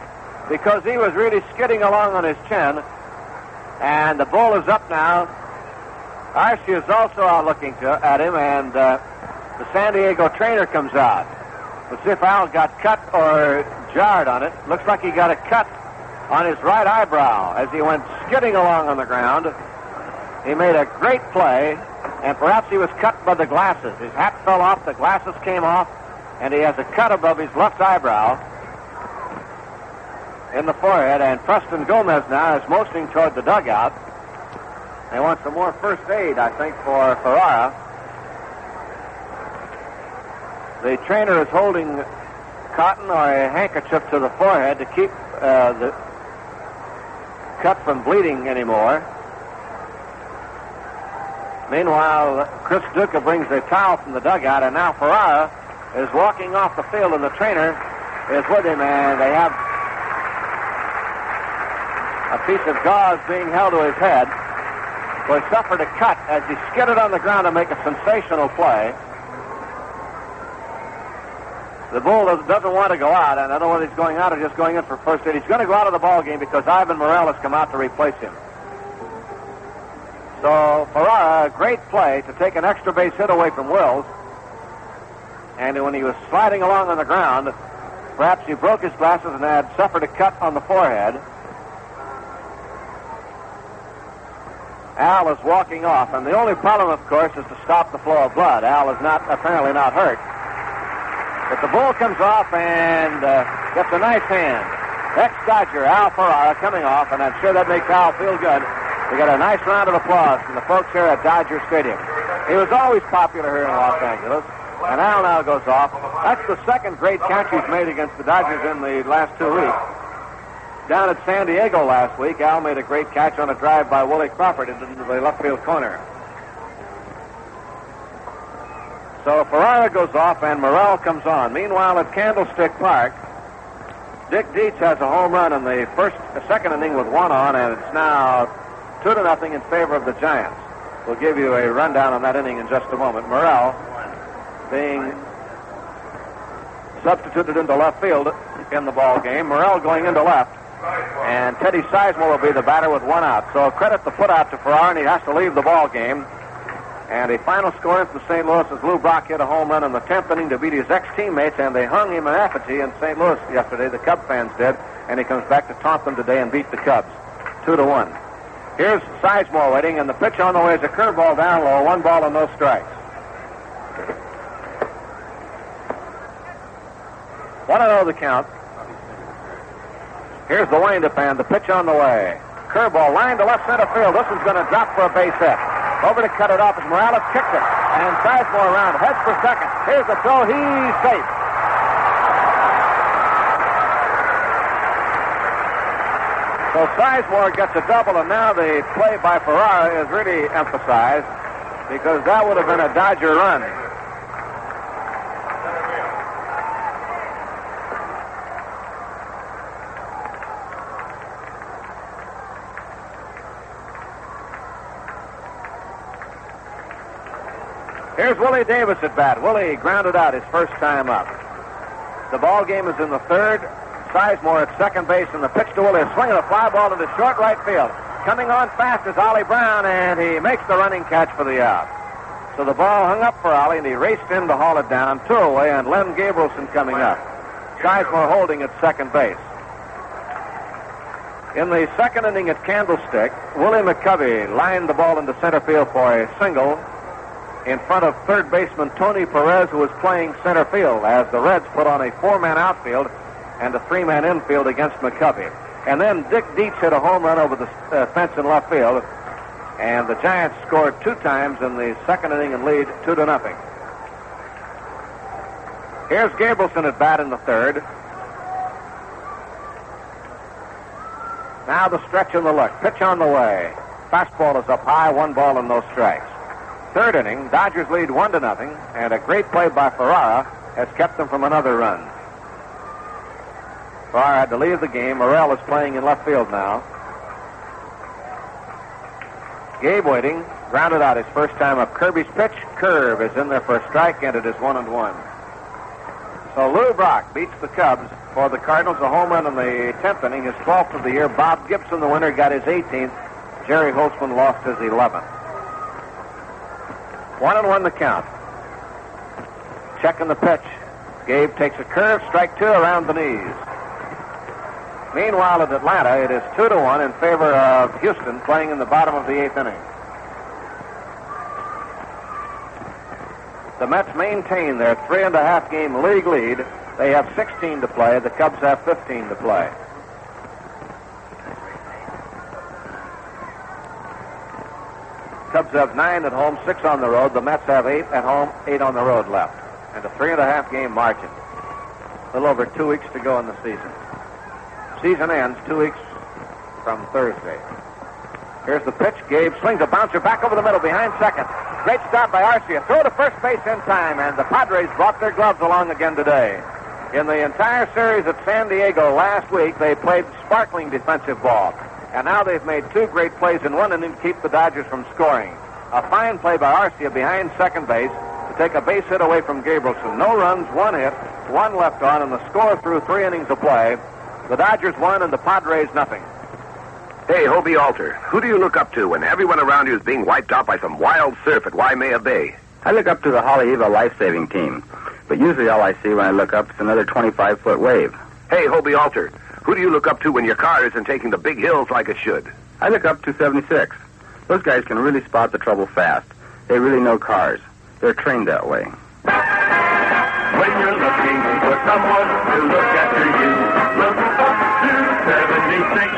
because he was really skidding along on his chin. And the ball is up now. Archie is also out looking at him, and the San Diego trainer comes out. Let's see if Al got cut or jarred on it. Looks like he got a cut on his right eyebrow as he went skidding along on the ground. He made a great play, and perhaps he was cut by the glasses. His hat fell off, the glasses came off, and he has a cut above his left eyebrow in the forehead, and Preston Gomez now is motioning toward the dugout. They want some more first aid, I think, for Ferrara. The trainer is holding cotton or a handkerchief to the forehead to keep the cut from bleeding anymore. Meanwhile, Chris Duca brings a towel from the dugout, and now Ferrara is walking off the field, and the trainer is with him, and they have a piece of gauze being held to his head. So he suffered a cut as he skidded on the ground to make a sensational play. The bull doesn't want to go out, and I don't know whether he's going out or just going in for first aid. He's going to go out of the ball game because Ivan Morel has come out to replace him. So Ferrara, a great play to take an extra base hit away from Wills. And when he was sliding along on the ground, perhaps he broke his glasses and had suffered a cut on the forehead. Al is walking off, and the only problem, of course, is to stop the flow of blood. Al is apparently not hurt. But the bull comes off and gets a nice hand. Ex-Dodger Al Ferrara coming off, and I'm sure that makes Al feel good. We got a nice round of applause from the folks here at Dodger Stadium. He was always popular here in Los Angeles, and Al now goes off. That's the second great catch he's made against the Dodgers in the last 2 weeks. Down at San Diego last week, Al made a great catch on a drive by Willie Crawford into the left field corner. So Ferrara goes off and Morel comes on. Meanwhile, at Candlestick Park, Dick Dietz has a home run in the second inning with 1 on, and it's now 2-0 in favor of the Giants. We'll give you a rundown on that inning in just a moment. Morel being substituted into left field in the ball game. Morel going into left. And Teddy Sizemore will be the batter with 1 out. So credit the put out to Ferrara, and he has to leave the ball game. And a final score from St. Louis as Lou Brock hit a home run in the 10th inning to beat his ex-teammates, and they hung him in effigy in St. Louis yesterday. The Cub fans did, and he comes back to taunt them today and beat the Cubs 2-1. Here's Sizemore waiting, and the pitch on the way is a curveball down low, 1 ball and no strikes. 1-0 the count. Here's the windup, and the pitch on the way. Curveball line to left center field. This one's going to drop for a base hit. Over to cut it off as Morales kicked it. And Sizemore around, heads for second. Here's the throw. He's safe. So Sizemore gets a double, and now the play by Ferrara is really emphasized because that would have been a Dodger run. Here's Willie Davis at bat. Willie grounded out his first time up. The ball game is in the third. Sizemore at second base, and the pitch to Willie is swinging a fly ball into short right field. Coming on fast is Ollie Brown, and he makes the running catch for the out. So the ball hung up for Ollie, and he raced in to haul it down 2 away, and Len Gabrielson coming up. Sizemore holding at second base. In the second inning at Candlestick, Willie McCovey lined the ball into center field for a single in front of third baseman Tony Perez, who was playing center field as the Reds put on a 4-man outfield and a three-man infield against McCovey. And then Dick Dietz hit a home run over the fence in left field, and the Giants scored 2 times in the second inning and lead 2-0. Here's Gabrielson at bat in the third. Now the stretch and the look. Pitch on the way. Fastball is up high, 1 ball and no strikes. Third inning, Dodgers lead 1-0, and a great play by Ferrara has kept them from another run. Ferrara had to leave the game. Morrell is playing in left field now. Gabe waiting, grounded out his first time up. Kirby's pitch, curve, is in there for a strike, and it is 1-1. So Lou Brock beats the Cubs for the Cardinals, a home run in the 10th inning, his 12th of the year. Bob Gibson, the winner, got his 18th. Jerry Holtzman lost his 11th. 1-1 the count. Checking the pitch. Gabe takes a curve, strike 2 around the knees. Meanwhile, at Atlanta, it is 2-1 in favor of Houston, playing in the bottom of the 8th inning. The Mets maintain their 3.5-game league lead. They have 16 to play. The Cubs have 15 to play. Cubs have 9 at home, 6 on the road. The Mets have 8 at home, 8 on the road left. And a 3.5-game margin. A little over 2 weeks to go in the season. Season ends 2 weeks from Thursday. Here's the pitch. Gabe swings a bouncer back over the middle behind second. Great stop by Arcia. Throw to first base in time, and the Padres brought their gloves along again today. In the entire series at San Diego last week, they played sparkling defensive ball. And now they've made 2 great plays in 1 inning to keep the Dodgers from scoring. A fine play by Arcia behind second base to take a base hit away from Gabrielson. No runs, 1 hit, 1 left on, and the score through 3 innings of play. The Dodgers won and the Padres nothing. Hey, Hobie Alter, who do you look up to when everyone around you is being wiped out by some wild surf at Waimea Bay? I look up to the Haleiwa life-saving team. But usually all I see when I look up is another 25-foot wave. Hey, Hobie Alter, who do you look up to when your car isn't taking the big hills like it should? I look up to 76. Those guys can really spot the trouble fast. They really know cars. They're trained that way. When you're looking for someone to look after you, look up to 76.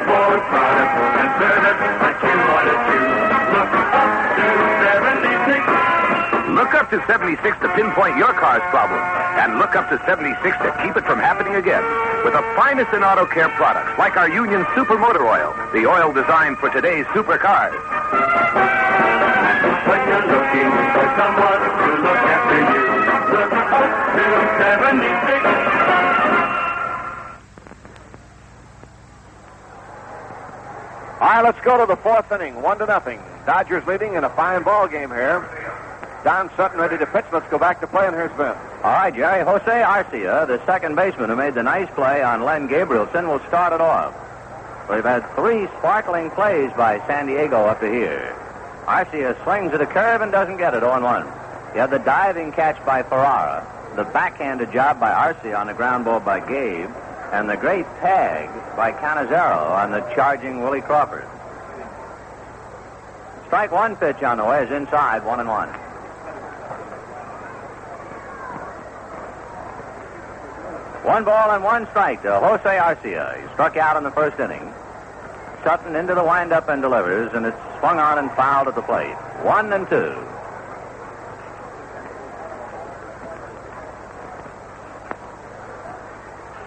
For product and service that you want to choose, look up to 76. Look up to 76 to pinpoint your car's problem. And look up to 76 to keep it from happening again. With the finest in auto care products, like our Union Super Motor Oil, the oil designed for today's supercars. When you're looking for someone to look after you, look up to 76. All right, let's go to the 4th inning, 1-0. Dodgers leading in a fine ball game here. Don Sutton ready to pitch. Let's go back to play, and here's Vince. All right, Jerry. Jose Arcia, the second baseman who made the nice play on Len Gabrielson, will start it off. We've had 3 sparkling plays by San Diego up to here. Arcia swings at a curve and doesn't get it, 0-1. You had the diving catch by Ferrara, the backhanded job by Arcia on the ground ball by Gabe, and the great tag by Canizero on the charging Willie Crawford. Strike 1 pitch on the way is inside, 1-1. One ball and 1 strike to Jose Arcia. He struck out in the first inning. Sutton into the windup and delivers, and it's swung on and fouled at the plate. 1-2.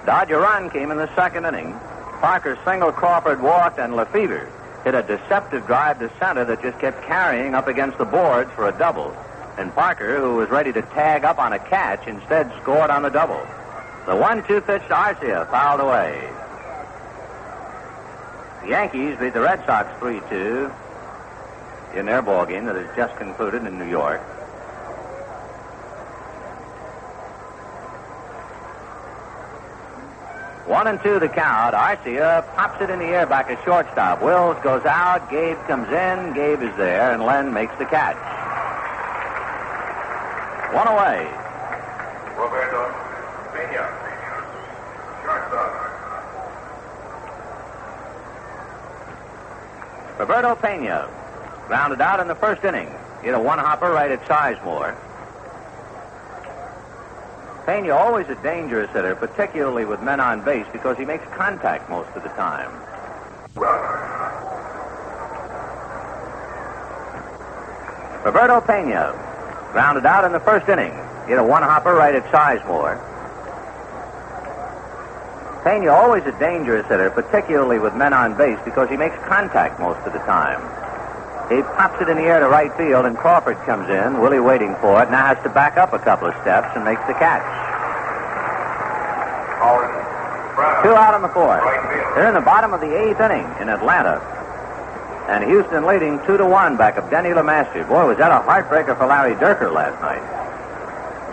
Dodger run came in the second inning. Parker singled, Crawford walked, and Lefevre hit a deceptive drive to center that just kept carrying up against the boards for a double. And Parker, who was ready to tag up on a catch, instead scored on the double. The 1-2 pitch to Arcia fouled away. The Yankees beat the Red Sox 3-2 in their ball game that has just concluded in New York. One and 2 the count. Arcia pops it in the air back at shortstop. Wills goes out. Gabe comes in. Gabe is there, and Len makes the catch. 1 away. Roberto Peña, shortstop. Roberto Peña grounded out in the first inning. Hit a 1-hopper right at Sizemore. Pena always a dangerous hitter, particularly with men on base, because he makes contact most of the time. Roberto Pena grounded out in the first inning. Hit a one-hopper right at Sizemore. Pena always a dangerous hitter, particularly with men on base, because he makes contact most of the time. He pops it in the air to right field, and Crawford comes in. Willie waiting for it. Now has to back up a couple of steps and makes the catch. 2 out in the 4th. They're in the bottom of the 8th inning in Atlanta. And Houston leading 2-1 back of Denny LeMaster. Boy, was that a heartbreaker for Larry Dierker last night.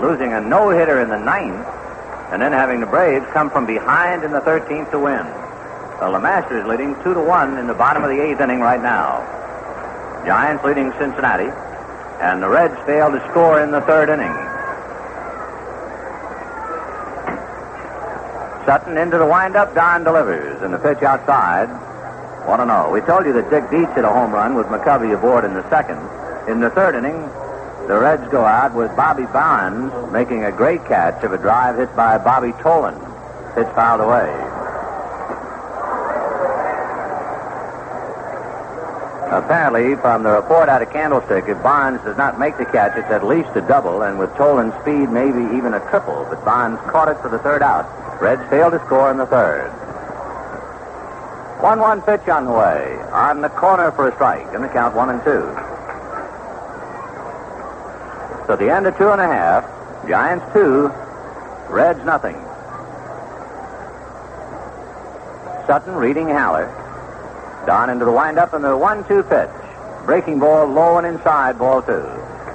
Losing a no-hitter in the 9th, and then having the Braves come from behind in the 13th to win. So LeMaster is leading 2-1 in the bottom of the 8th inning right now. Giants leading Cincinnati, and the Reds fail to score in the 3rd inning. Sutton into the windup. Don delivers, and the pitch outside. 1-0. We told you that Dick Dietz hit a home run with McCovey aboard in the 2nd. In the 3rd inning, the Reds go out with Bobby Bonds making a great catch of a drive hit by Bobby Tolan. Pitch fouled away. Apparently, from the report out of Candlestick, if Bonds does not make the catch, it's at least a double, and with Tolan's speed, maybe even a triple. But Bonds caught it for the 3rd out. Reds fail to score in the 3rd. 1-1 pitch on the way. On the corner for a strike, and the count 1-2. So the end of 2.5. Giants 2, Reds nothing. Sutton reading Haller. Don into the windup and the 1-2 pitch. Breaking ball low and inside, ball 2.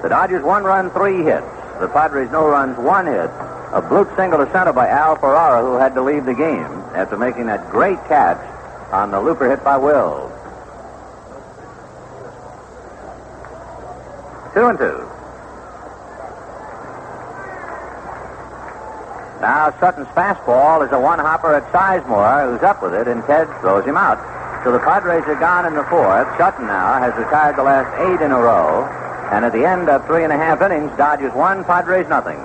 The Dodgers 1 run, 3 hits. The Padres no runs, 1 hit. A bloop single to center by Al Ferrara, who had to leave the game after making that great catch on the looper hit by Wills. 2-2. Now Sutton's fastball is a one-hopper at Sizemore, who's up with it, and Ted throws him out. So the Padres are gone in the 4th. Sutton now has retired the last 8 in a row. And at the end of 3.5 innings, Dodgers 1, Padres nothing.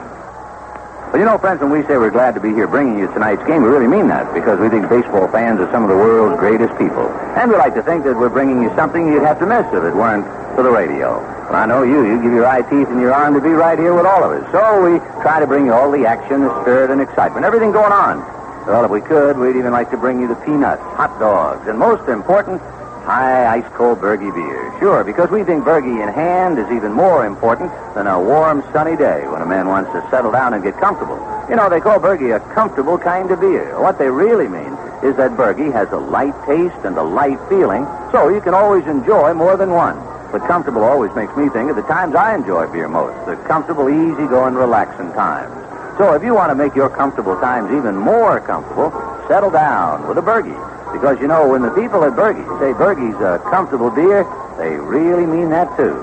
Well, you know, friends, when we say we're glad to be here bringing you tonight's game, we really mean that, because we think baseball fans are some of the world's greatest people. And we like to think that we're bringing you something you'd have to miss if it weren't for the radio. Well, I know you give your eye teeth and your arm to be right here with all of us. So we try to bring you all the action, the spirit, and excitement, everything going on. Well, if we could, we'd even like to bring you the peanuts, hot dogs, and most important, high ice-cold Bergie beer. Sure, because we think Bergie in hand is even more important than a warm, sunny day when a man wants to settle down and get comfortable. You know, they call Bergie a comfortable kind of beer. What they really mean is that Bergie has a light taste and a light feeling, so you can always enjoy more than one. But comfortable always makes me think of the times I enjoy beer most, the comfortable, easy-going, relaxing times. So if you want to make your comfortable times even more comfortable, settle down with a Bergie. Because, you know, when the people at Bergie say Bergie's a comfortable beer, they really mean that, too.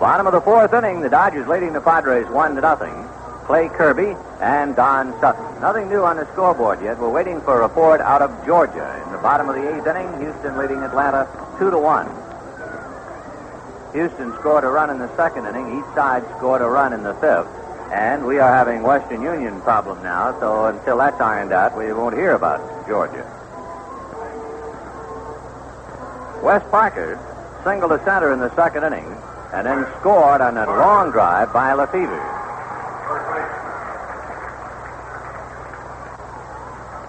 Bottom of the 4th inning, the Dodgers leading the Padres 1-0. Clay Kirby and Don Sutton. Nothing new on the scoreboard yet. We're waiting for a report out of Georgia. In the bottom of the 8th inning, Houston leading Atlanta 2-1. Houston scored a run in the 2nd inning. Each side scored a run in the 5th. And we are having Western Union problem now, so until that's ironed out, we won't hear about Georgia. Wes Parker singled to center in the 2nd inning and then scored on that long drive by Lefevre.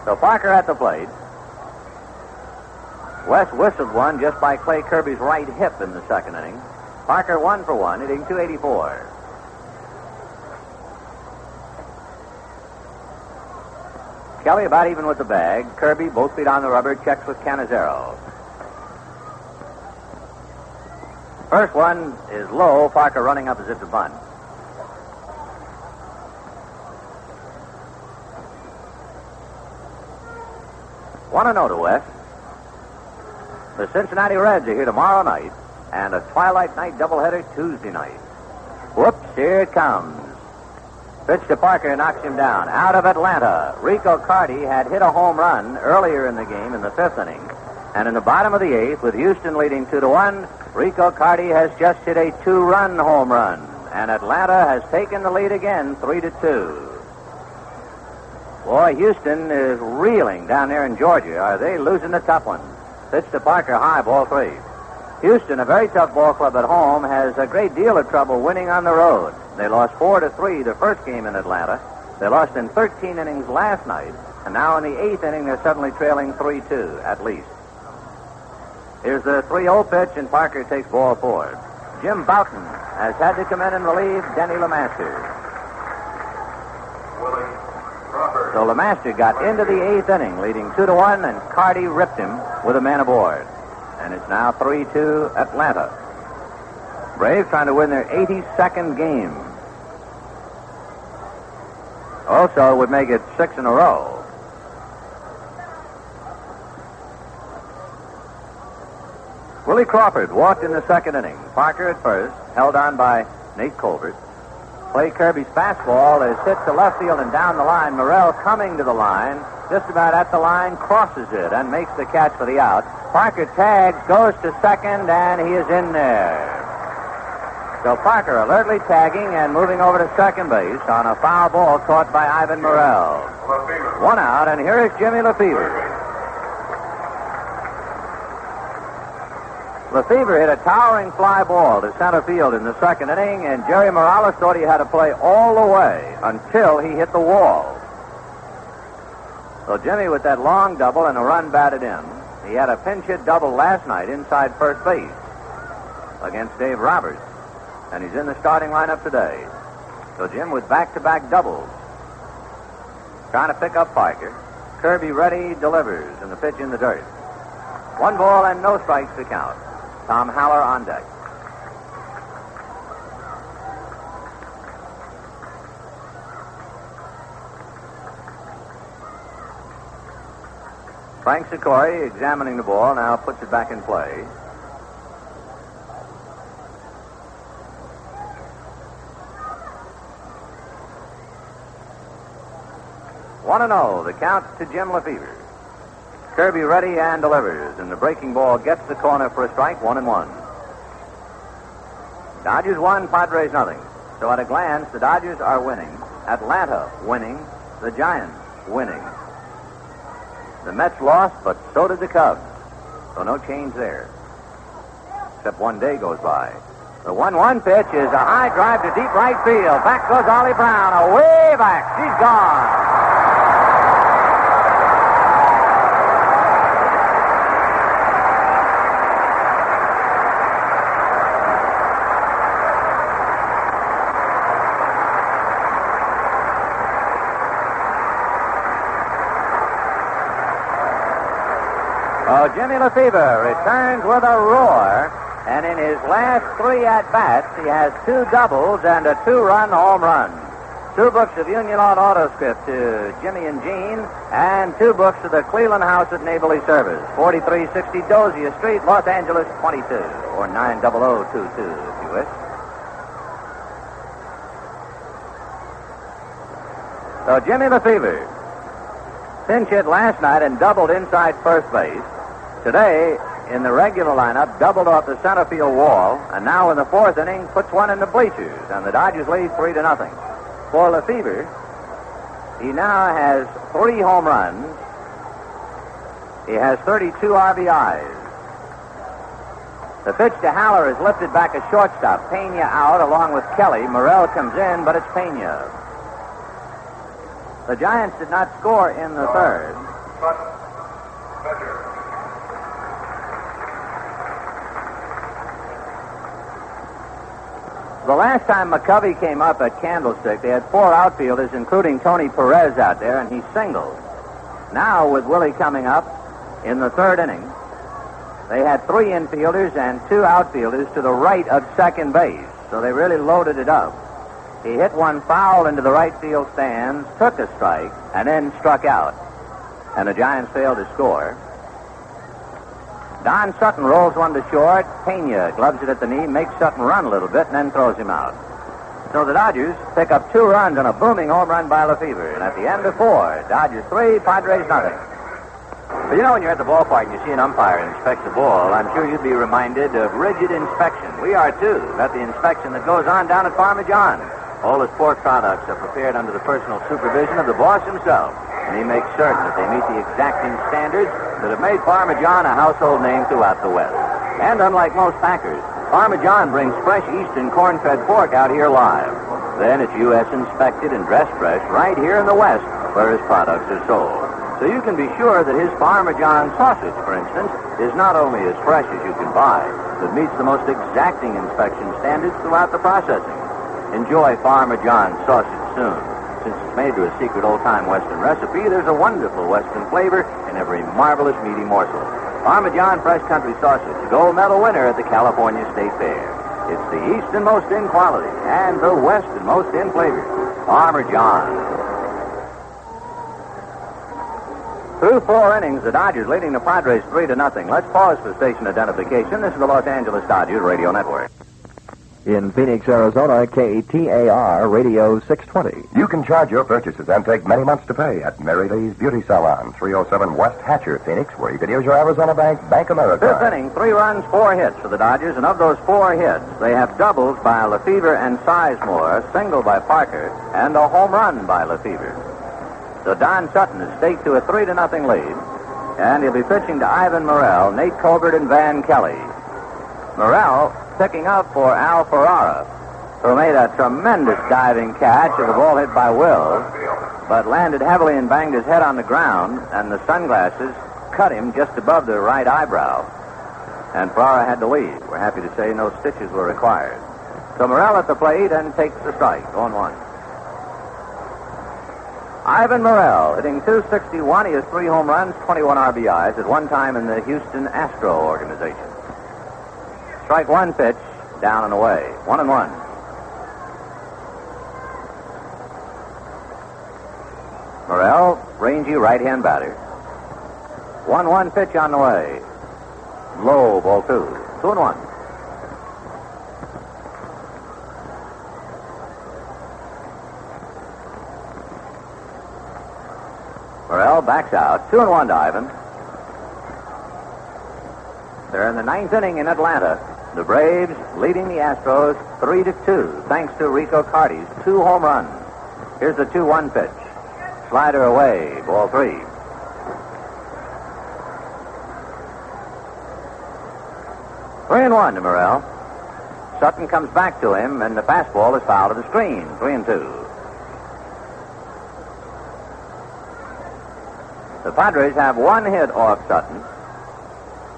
So Parker at the plate. Wes whistled one just by Clay Kirby's right hip in the 2nd inning. Parker 1 for 1, hitting .284. Kelly about even with the bag. Kirby, both feet on the rubber, checks with Cannizzaro. First one is low. Parker running up as if to bunt. Want to know to West. The Cincinnati Reds are here tomorrow night, and a twilight night doubleheader Tuesday night. Whoops, here it comes. Pitch to Parker knocks him down. Out of Atlanta, Rico Carty had hit a home run earlier in the game in the 5th inning. And in the bottom of the 8th, with Houston leading 2-1, Rico Carty has just hit a 2-run home run. and Atlanta has taken the lead again, 3-2. Boy, Houston is reeling down there in Georgia. Are they losing a tough one? Pitch to Parker high, ball 3. Houston, a very tough ball club at home, has a great deal of trouble winning on the road. They lost 4-3 the first game in Atlanta. They lost in 13 innings last night, and now in the 8th inning they're suddenly trailing 3-2 at least. Here's the 3-0 pitch, and Parker takes ball 4. Jim Boughton has had to come in and relieve Denny LeMaster. So LeMaster got into the 8th inning, leading 2-1, and Carty ripped him with a man aboard. And it's now 3-2 Atlanta. Braves trying to win their 82nd game. Also would make it 6 in a row. Willie Crawford walked in the 2nd inning. Parker at first, held on by Nate Colbert. Clay Kirby's fastball is hit to left field and down the line. Morrell coming to the line, just about at the line, crosses it and makes the catch for the out. Parker tags, goes to second, and he is in there. So Parker alertly tagging and moving over to second base on a foul ball caught by Ivan Morrell. 1 out, and here is Jimmy Lefebvre. Lefebvre hit a towering fly ball to center field in the 2nd inning, and Jerry Morales thought he had to play all the way until he hit the wall. So Jimmy with that long double and a run batted in. He had a pinch hit double last night inside first base against Dave Roberts, and he's in the starting lineup today. So Jim with back-to-back doubles. Trying to pick up Parker. Kirby ready, delivers, and the pitch in the dirt. 1 ball and no strikes to count. Tom Haller on deck. Frank Sikori, examining the ball, now puts it back in play. One and 0, the count to Jim Lefebvre. Kirby ready and delivers, and the breaking ball gets the corner for a strike, 1-1. Dodgers 1, Padres nothing. So at a glance, the Dodgers are winning. Atlanta winning. The Giants winning. The Mets lost, but so did the Cubs. So no change there. Except one day goes by. The 1-1 pitch is a high drive to deep right field. Back goes Ollie Brown, away back. She's gone. Oh, Jimmy Lefebvre returns with a roar, and in his last 3 at-bats, he has 2 doubles and a 2-run home run. 2 books of Union Lawn Autoscript to Jimmy and Jean, and 2 books to the Cleveland House at Neighborly Service, 4360 Dozier Street, Los Angeles 22, or 90022 if you wish. So Jimmy Lefebvre pinch hit last night and doubled inside first base. Today, in the regular lineup, doubled off the center field wall, and now in the 4th inning, puts one in the bleachers, and the Dodgers lead 3-0. For Lefebvre, he now has 3 home runs. He has 32 RBIs. The pitch to Haller is lifted back a shortstop. Pena out along with Kelly. Morrell comes in, but it's Pena. The Giants did not score in the 3rd. The last time McCovey came up at Candlestick, they had 4 outfielders, including Tony Perez out there, and he singled. Now, with Willie coming up in the 3rd inning, they had 3 infielders and 2 outfielders to the right of second base, so they really loaded it up. He hit one foul into the right field stands, took a strike, and then struck out. And the Giants failed to score. Don Sutton rolls one to short. Pena gloves it at the knee, makes Sutton run a little bit, and then throws him out. So the Dodgers pick up 2 runs on a booming home run by Lefebvre. And at the end of 4, Dodgers 3, Padres nothing. But you know, when you're at the ballpark and you see an umpire and inspects the ball, I'm sure you'd be reminded of rigid inspection We are, too. Got the inspection that goes on down at Farmer John. All his pork products are prepared under the personal supervision of the boss himself, and he makes certain that they meet the exacting standards that have made Farmer John a household name throughout the West. And unlike most packers, Farmer John brings fresh Eastern corn-fed pork out here live. Then it's U.S. inspected and dressed fresh right here in the West where his products are sold. So you can be sure that his Farmer John sausage, for instance, is not only as fresh as you can buy, but meets the most exacting inspection standards throughout the processing. Enjoy Farmer John's sausage soon. Since it's made to a secret old-time Western recipe, there's a wonderful Western flavor in every marvelous meaty morsel. Farmer John Fresh Country Sausage, gold medal winner at the California State Fair. It's the easternmost in quality and the westernmost in flavor. Farmer John. Through 4 innings, the Dodgers leading the Padres 3-0. Let's pause for station identification. This is the Los Angeles Dodgers Radio Network. In Phoenix, Arizona, KTAR Radio 620. You can charge your purchases and take many months to pay at Mary Lee's Beauty Salon, 307 West Hatcher, Phoenix, where you can use your Arizona Bank America. Fifth inning, 3 runs, 4 hits for the Dodgers, and of those 4 hits, they have doubles by Lefevre and Sizemore, a single by Parker, and a home run by Lefevre. So Don Sutton has staked to a 3-0 lead, and he'll be pitching to Ivan Morrell, Nate Colbert, and Van Kelly. Morrell picking up for Al Ferrara, who made a tremendous diving catch of a ball hit by Will, but landed heavily and banged his head on the ground, and the sunglasses cut him just above the right eyebrow. And Ferrara had to leave. We're happy to say no stitches were required. So Morrell at the plate and takes the strike, 0-1. Ivan Morrell, hitting .261. He has 3 home runs, 21 RBIs, at one time in the Houston Astro organization. Strike 1 pitch, down and away. 1-1. Morrell, rangy right-hand batter. 1-1 pitch on the way. Low, ball 2. 2-1. Morrell backs out. 2-1 to Ivan. They're in the 9th inning in Atlanta. The Braves leading the Astros 3-2, thanks to Rico Carty's 2 home runs. Here's the 2-1 pitch. Slider away, ball 3. Three and 1 to Morrell. Sutton comes back to him, and the fastball is fouled to the screen. 3-2. The Padres have 1 hit off Sutton.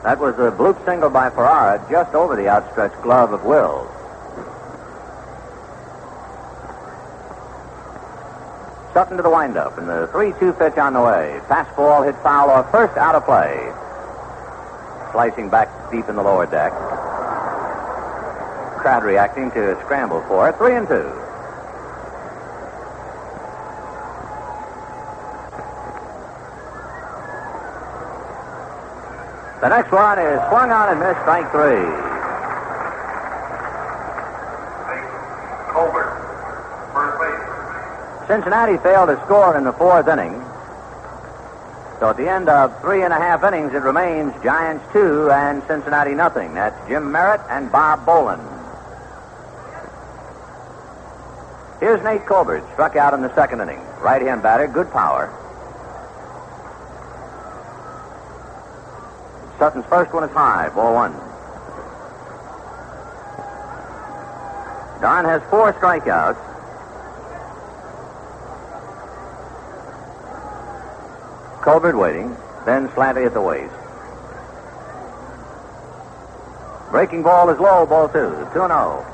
That was a bloop single by Ferrara just over the outstretched glove of Wills. Sutton to the windup, and the 3-2 pitch on the way. Fastball hit foul off first, out of play. Slicing back deep in the lower deck. Crowd reacting to a scramble for it. 3-2. The next one is swung on and missed, strike 3. Colbert, first base. Cincinnati failed to score in the 4th inning. So at the end of 3.5 innings, it remains Giants 2 and Cincinnati nothing. That's Jim Merritt and Bob Boland. Here's Nate Colbert, struck out in the 2nd inning. Right-hand batter, good power. Sutton's first one is high, ball 1. Don has 4 strikeouts. Colbert waiting, then slanty at the waist. Breaking ball is low, ball 2, 2-0.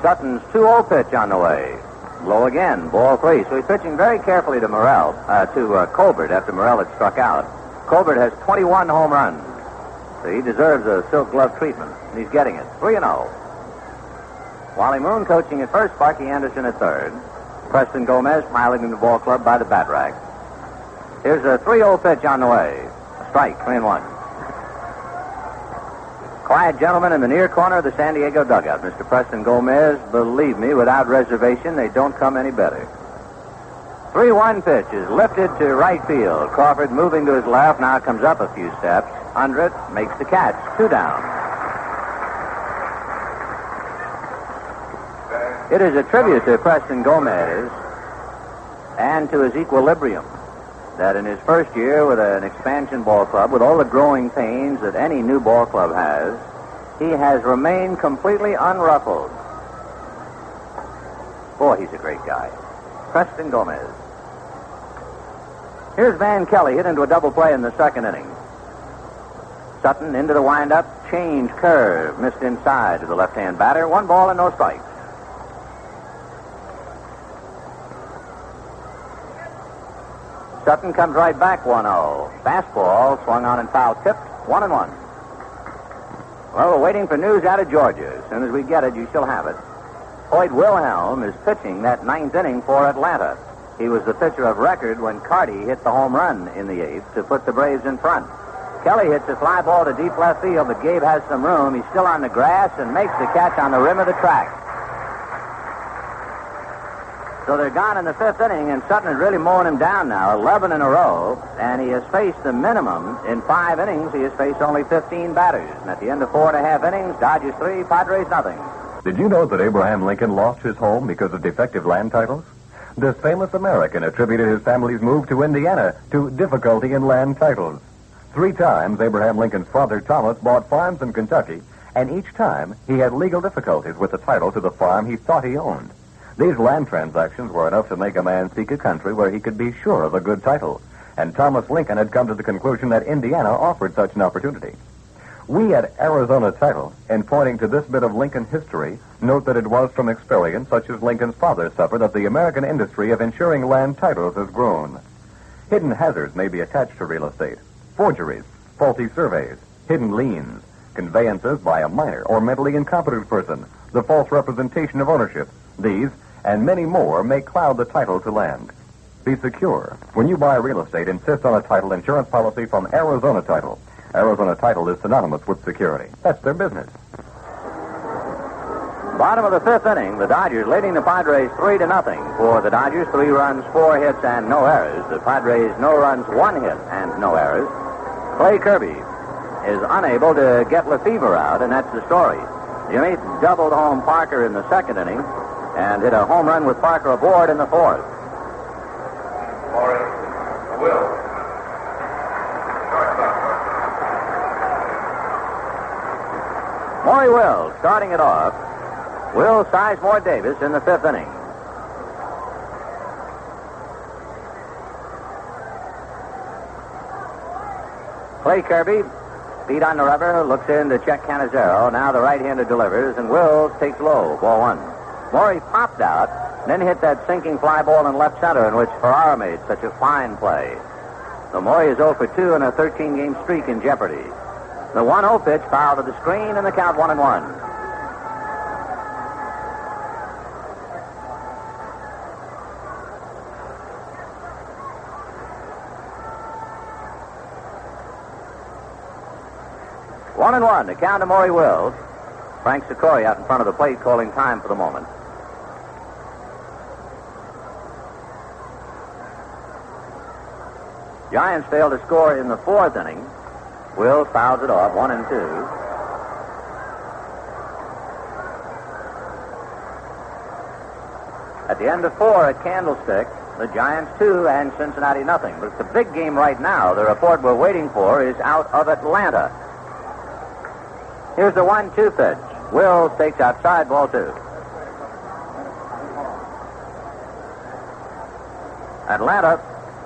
Sutton's 2-0 pitch on the way. Low again, ball 3. So he's pitching very carefully to Colbert after Morrell had struck out. Colbert has 21 home runs. So he deserves a silk glove treatment, and he's getting it. 3-0. Wally Moon coaching at first, Sparky Anderson at third. Preston Gomez piloting the ball club by the bat rack. Here's a 3-0 pitch on the way. A strike, 3-1. Quiet gentleman in the near corner of the San Diego dugout. Mr. Preston Gomez, believe me, without reservation, they don't come any better. 3-1 pitch is lifted to right field. Crawford moving to his left, now comes up a few steps. Under it, makes the catch. 2 down. It is a tribute to Preston Gomez and to his equilibrium that in his first year with an expansion ball club, with all the growing pains that any new ball club has, he has remained completely unruffled. Boy, he's a great guy. Preston Gomez. Here's Van Kelly hit into a double play in the second inning. Sutton into the windup, change curve, missed inside to the left-hand batter. 1 ball and no strikes. Sutton comes right back 1-0. Fastball swung on and foul tipped. 1-1. Well, we're waiting for news out of Georgia. As soon as we get it, you shall have it. Hoyt Wilhelm is pitching that 9th inning for Atlanta. He was the pitcher of record when Carty hit the home run in the 8th to put the Braves in front. Kelly hits a fly ball to deep left field, but Gabe has some room. He's still on the grass and makes the catch on the rim of the track. So they're gone in the 5th inning, and Sutton is really mowing him down now, 11 in a row, and he has faced the minimum. In 5 innings, he has faced only 15 batters. And at the end of 4.5 innings, Dodgers 3, Padres nothing. Did you know that Abraham Lincoln lost his home because of defective land titles? This famous American attributed his family's move to Indiana to difficulty in land titles. 3 times, Abraham Lincoln's father, Thomas, bought farms in Kentucky, and each time he had legal difficulties with the title to the farm he thought he owned. These land transactions were enough to make a man seek a country where he could be sure of a good title, and Thomas Lincoln had come to the conclusion that Indiana offered such an opportunity. We at Arizona Title, in pointing to this bit of Lincoln history, note that it was from experience such as Lincoln's father suffered that the American industry of insuring land titles has grown. Hidden hazards may be attached to real estate. Forgeries, faulty surveys, hidden liens, conveyances by a minor or mentally incompetent person, the false representation of ownership. These and many more may cloud the title to land. Be secure. When you buy real estate, insist on a title insurance policy from Arizona Title. Arizona Title is synonymous with security. That's their business. Bottom of the 5th inning, the Dodgers leading the Padres 3-0. For the Dodgers, 3 runs, 4 hits, and no errors. The Padres, no runs, 1 hit, and no errors. Clay Kirby is unable to get Lefevre out, and that's the story. Jimmy doubled home Parker in the 2nd inning and hit a home run with Parker aboard in the 4th. Maury Will starting it off. Will Sizemore Davis in the 5th inning. Clay Kirby, feet on the rubber, looks in to check Canizero. Now the right-hander delivers, and Wills takes low. Ball 1. Maury popped out, then hit that sinking fly ball in left center in which Ferrara made such a fine play. So Maury is 0 for 2 in a 13-game streak in jeopardy. The 1-0 pitch foul to the screen, and the count 1-1. One and one, the count to Maury Wills. Frank Sikori out in front of the plate calling time for the moment. Giants failed to score in the 4th inning. Wills fouls it off, 1 and 2. At the end of 4 at Candlestick, the Giants 2 and Cincinnati nothing. But the big game right now, the report we're waiting for, is out of Atlanta. Here's the 1-2 pitch. Wills takes outside, ball 2. Atlanta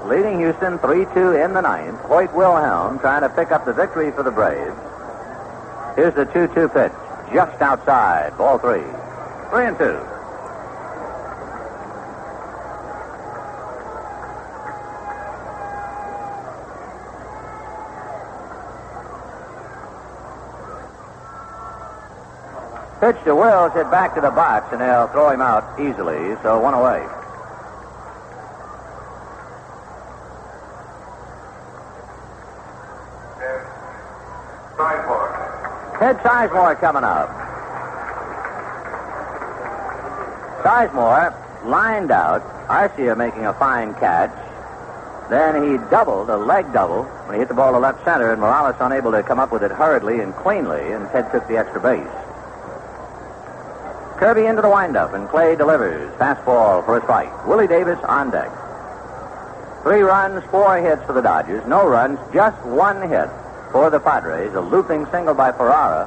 leading Houston 3-2 in the 9th. Hoyt Wilhelm trying to pick up the victory for the Braves. Here's the 2-2 pitch. Just outside, ball 3. 3-2. Pitch to Wills, hit back to the box, and they'll throw him out easily, so 1 away. Ted Sizemore coming up. Sizemore lined out Arcia making a fine catch. Then he doubled, a leg double, when he hit the ball to left center, and Morales unable to come up with it hurriedly and cleanly, and Ted took the extra base. Kirby into the windup, and Clay delivers. Fastball for a strike. Willie Davis on deck. 3 runs, 4 hits for the Dodgers. No runs, just 1 hit for the Padres. A looping single by Ferrara,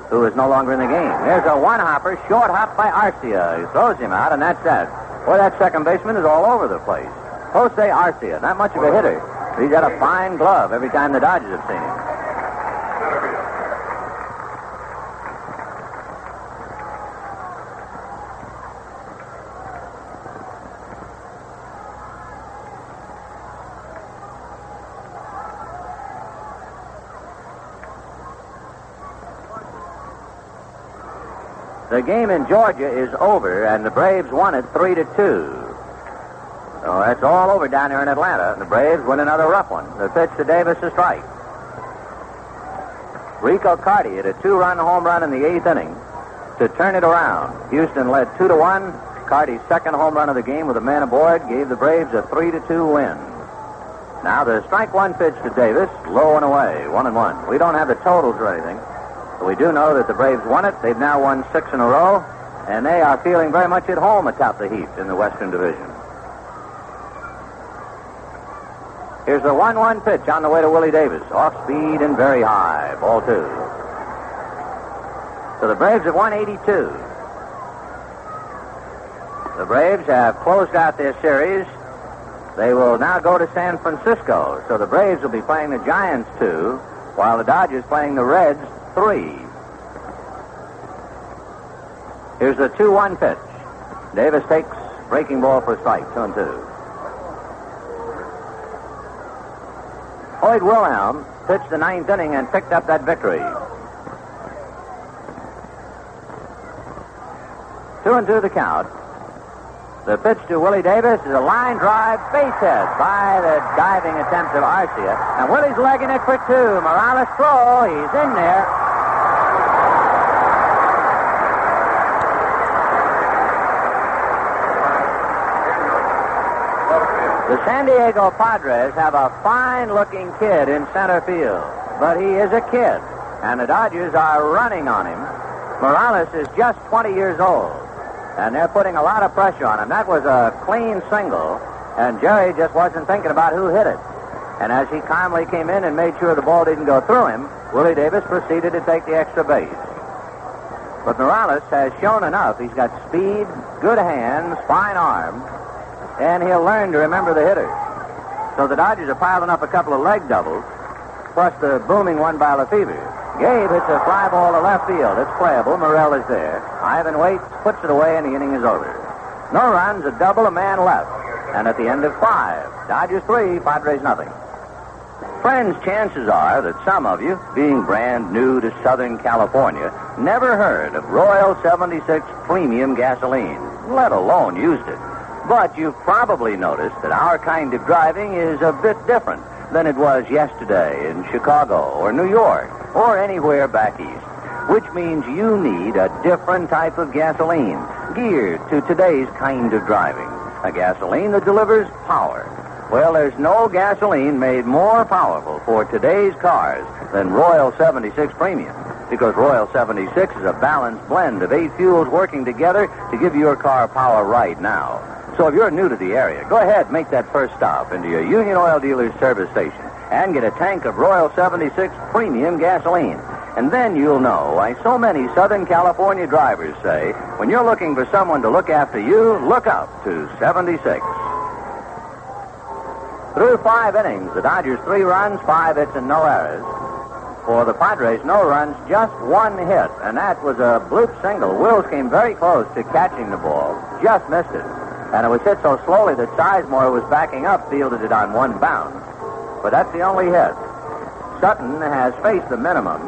who is no longer in the game. There's a one-hopper, short hop by Arcia. He throws him out, and that's that. Boy, that second baseman is all over the place. Jose Arcia, not much of a hitter. He's got a fine glove every time the Dodgers have seen him. The game in Georgia is over, and the Braves won it 3-2. So that's all over down here in Atlanta. The Braves win another rough one. The pitch to Davis, a strike. Rico Carty hit a 2-run home run in the 8th inning to turn it around. Houston led 2-1. Carty's second home run of the game with a man aboard gave the Braves a 3-2 win. Now the strike one pitch to Davis, low and away, 1-1. We don't have the totals or anything. But we do know that the Braves won it. They've now won 6 in a row, and they are feeling very much at home atop the heap in the Western Division. Here's the 1-1 pitch on the way to Willie Davis. Off speed and very high. Ball 2. So the Braves have won 82. The Braves have closed out their series. They will now go to San Francisco. So the Braves will be playing the Giants 2, while the Dodgers playing the Reds 3. Here's the 2-1 pitch. Davis takes breaking ball for a strike, 2-2. Hoyt Wilhelm pitched the 9th inning and picked up that victory. 2-2 the count. The pitch to Willie Davis is a line drive base hit by the diving attempt of Arcia. And Willie's legging it for 2. Morales throw. He's in there. The San Diego Padres have a fine-looking kid in center field, but he is a kid, and the Dodgers are running on him. Morales is just 20 years old, and they're putting a lot of pressure on him. That was a clean single, and Jerry just wasn't thinking about who hit it. And as he calmly came in and made sure the ball didn't go through him, Willie Davis proceeded to take the extra base. But Morales has shown enough. He's got speed, good hands, fine arm, and he'll learn to remember the hitter. So the Dodgers are piling up a couple of leg doubles, plus the booming one by Lefebvre. Gabe hits a fly ball to left field. It's playable. Morrell is there. Ivan waits, puts it away, and the inning is over. No runs, a double, a man left. And at the end of 5, Dodgers 3, Padres nothing. Friends, chances are that some of you, being brand new to Southern California, never heard of Royal 76 Premium Gasoline, let alone used it. But you've probably noticed that our kind of driving is a bit different than it was yesterday in Chicago or New York or anywhere back east, which means you need a different type of gasoline geared to today's kind of driving, a gasoline that delivers power. Well, there's no gasoline made more powerful for today's cars than Royal 76 Premium, because Royal 76 is a balanced blend of 8 fuels working together to give your car power right now. So if you're new to the area, go ahead, make that first stop into your Union Oil dealer's service station and get a tank of Royal 76 Premium gasoline. And then you'll know why so many Southern California drivers say, when you're looking for someone to look after you, look out to 76. Through 5 innings, the Dodgers 3 runs, 5 hits, and no errors. For the Padres, no runs, just 1 hit, and that was a bloop single. Wills came very close to catching the ball, just missed it. And it was hit so slowly that Sizemore was backing up, fielded it on 1 bound. But that's the only hit. Sutton has faced the minimum.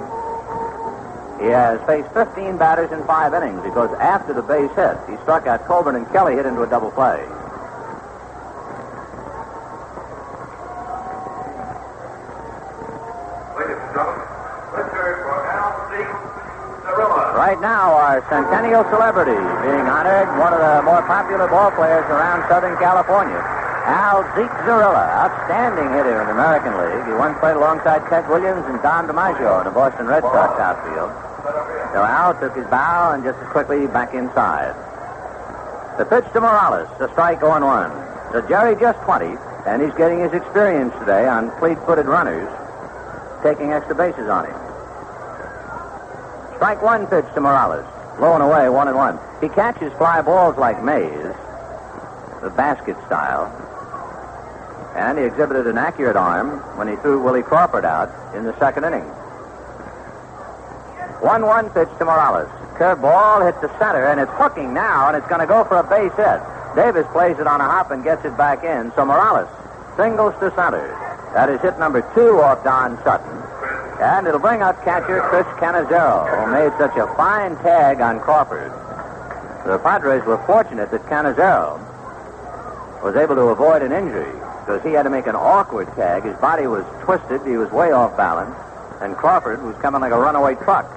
He has faced 15 batters in 5 innings because after the base hit, he struck out Colburn and Kelly hit into a double play. Right now, our a centennial celebrity being honored, one of the more popular ball players around Southern California. Al Zeke Zarilla, outstanding hitter in the American League. He once played alongside Ted Williams and Don DiMaggio in the Boston Red Sox outfield. So Al took his bow and just as quickly back inside. The pitch to Morales, a strike 0-1. So Jerry just 20, and he's getting his experience today on fleet-footed runners, taking extra bases on him. Strike one pitch to Morales, low and away, 1-1. He catches fly balls like Mays, the basket style. And he exhibited an accurate arm when he threw Willie Crawford out in the second inning. 1-1 pitch to Morales. Curveball hit the center, and it's hooking now, and it's going to go for a base hit. Davis plays it on a hop and gets it back in, so Morales singles to center. That is hit number 2 off Don Sutton. And it'll bring up catcher Chris Cannizzaro, who made such a fine tag on Crawford. The Padres were fortunate that Cannizzaro was able to avoid an injury, because he had to make an awkward tag. His body was twisted. He was way off balance. And Crawford was coming like a runaway truck.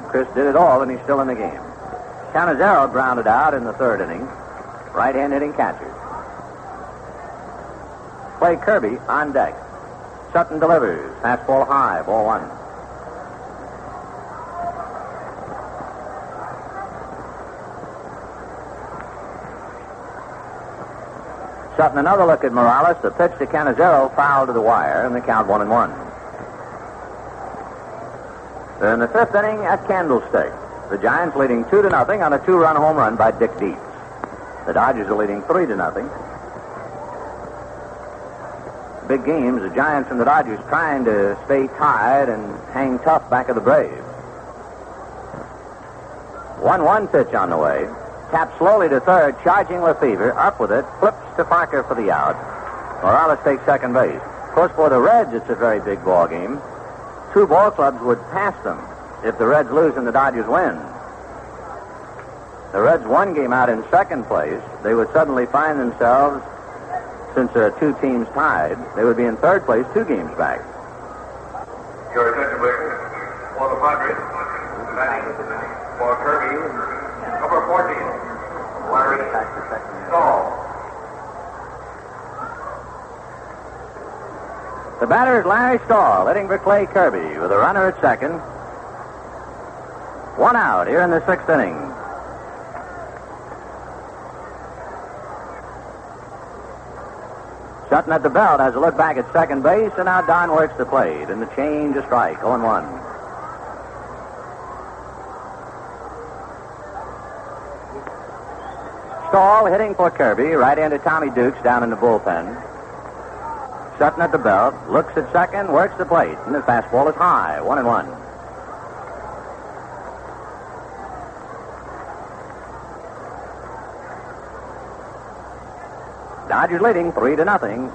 Chris did it all, and he's still in the game. Cannizzaro grounded out in the third inning. Right-hand hitting catcher. Clay Kirby on deck. Sutton delivers. Fastball high. Ball 1. Sutton, another look at Morales. The pitch to Cannizzaro, foul to the wire, and the count 1-1. In the fifth inning at Candlestick, the Giants leading 2-0 on a 2-run home run by Dick Dietz. The Dodgers are leading 3-0. Big games, the Giants and the Dodgers trying to stay tied and hang tough back of the Braves. 1-1 pitch on the way. Tapped slowly to third, charging Lefevre, up with it, flips to Parker for the out. Morales takes second base. Of course, for the Reds, it's a very big ball game. 2 ball clubs would pass them if the Reds lose and the Dodgers win. The Reds one game out in second place. They would suddenly find themselves, since there are 2 teams tied, they would be in third place 2 games back. Your attention, please. For the Padres, for Kirby, number 14, Larry Stahl. The batter is Larry Stahl, hitting for Clay Kirby with a runner at second. 1 out here in the 6th inning. Sutton at the belt has a look back at second base, and now Don works the plate, and the change a strike, 0-1. Stahl hitting for Kirby, right-handed Tommy Dukes down in the bullpen. Sutton at the belt, looks at second, works the plate, and the fastball is high, 1-1. Dodgers leading 3-0.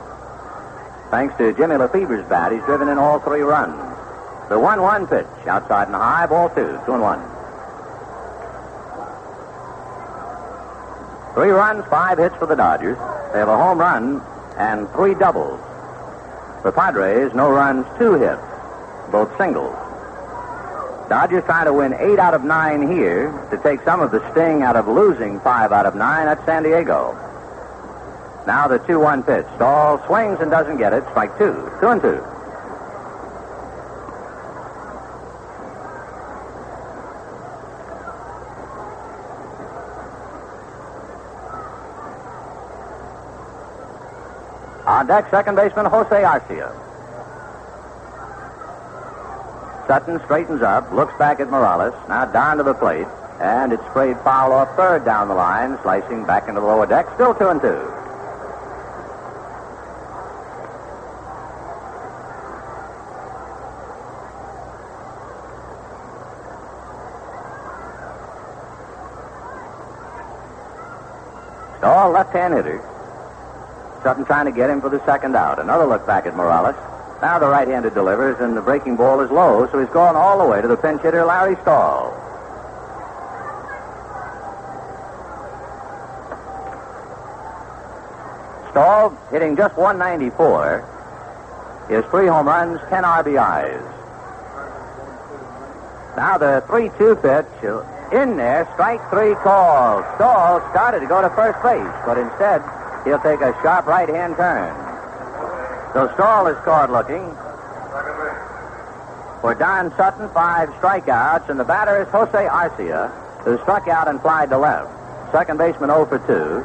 Thanks to Jimmy Lefevre's bat, he's driven in all 3 runs. The 1-1 pitch, outside and high, ball 2, 2-1. 3 runs, 5 hits for the Dodgers. They have a home run and 3 doubles. The Padres, no runs, 2 hits, both singles. Dodgers trying to win 8 out of 9 here to take some of the sting out of losing 5 out of 9 at San Diego. Now the 2-1 pitch. Stahl swings and doesn't get it. Strike 2. 2-2. On deck, second baseman Jose Arcia. Sutton straightens up, looks back at Morales, now down to the plate, and it's sprayed foul off third down the line, slicing back into the lower deck, still 2-2. Stahl, left-hand hitter. Sutton trying to get him for the second out. Another look back at Morales. Now the right-handed delivers, and the breaking ball is low, so he's gone all the way to the pinch hitter, Larry Stahl. Stahl hitting just 194. He has 3 home runs, 10 RBIs. Now the 3-2 pitch in there, strike three called. Stahl started to go to first base, but instead he'll take a sharp right-hand turn. So Stahl is caught looking. For Don Sutton, 5 strikeouts, and the batter is Jose Arcia, who struck out and flied to left. Second baseman 0 for 2.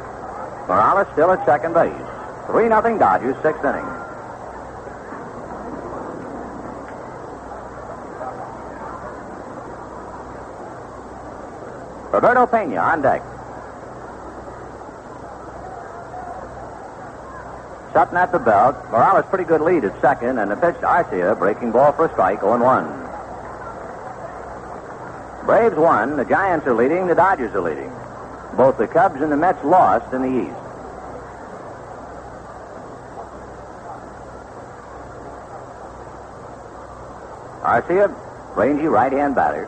Morales still at second base. 3-0 Dodgers, 6th inning. Roberto Pena on deck. Sutton at the belt. Morales pretty good lead at second, and the pitch to Arcia, breaking ball for a strike, 0-1. Braves won. The Giants are leading. The Dodgers are leading. Both the Cubs and the Mets lost in the East. Arcia, rangy right-hand batter,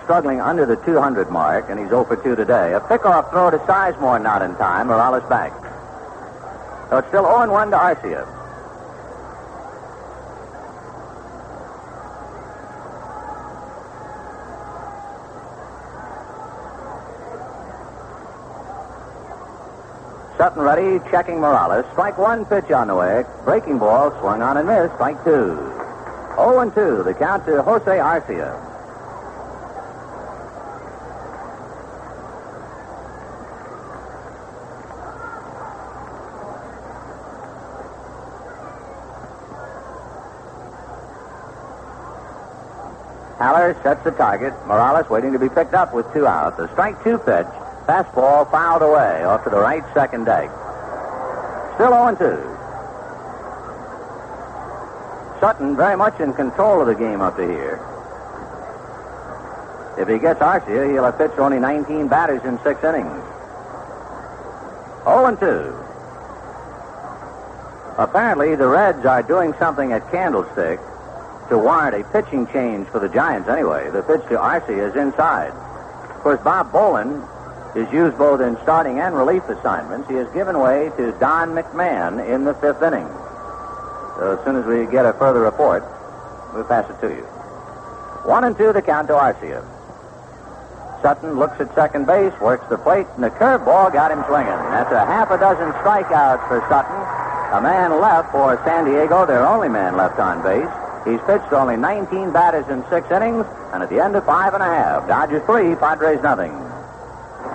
struggling under the 200 mark, and he's 0 for 2 today. A pickoff throw to Sizemore not in time. Morales back. So it's still 0-1 to Arcia. Sutton ready, checking Morales. Strike one pitch on the way. Breaking ball, swung on and missed. Strike two. 0-2, the count to Jose Arcia. Haller sets the target. Morales waiting to be picked up with 2 outs. The strike 2 pitch. Fastball fouled away off to the right second deck. Still 0-2. Sutton very much in control of the game up to here. If he gets Arcia, he'll have pitched only 19 batters in 6 innings. 0-2. Apparently, the Reds are doing something at Candlestick to warrant a pitching change for the Giants anyway. The pitch to Arcia is inside. Of course, Bob Bolin is used both in starting and relief assignments. He has given way to Don McMahon in the 5th inning. So as soon as we get a further report, we'll pass it to you. 1-2, the count to Arcia. Sutton looks at second base, works the plate, and the curveball got him swinging. That's a half a dozen strikeouts for Sutton. A man left for San Diego, their only man left on base. He's pitched only 19 batters in 6 innings, and at the end of 5.5, Dodgers 3, Padres nothing.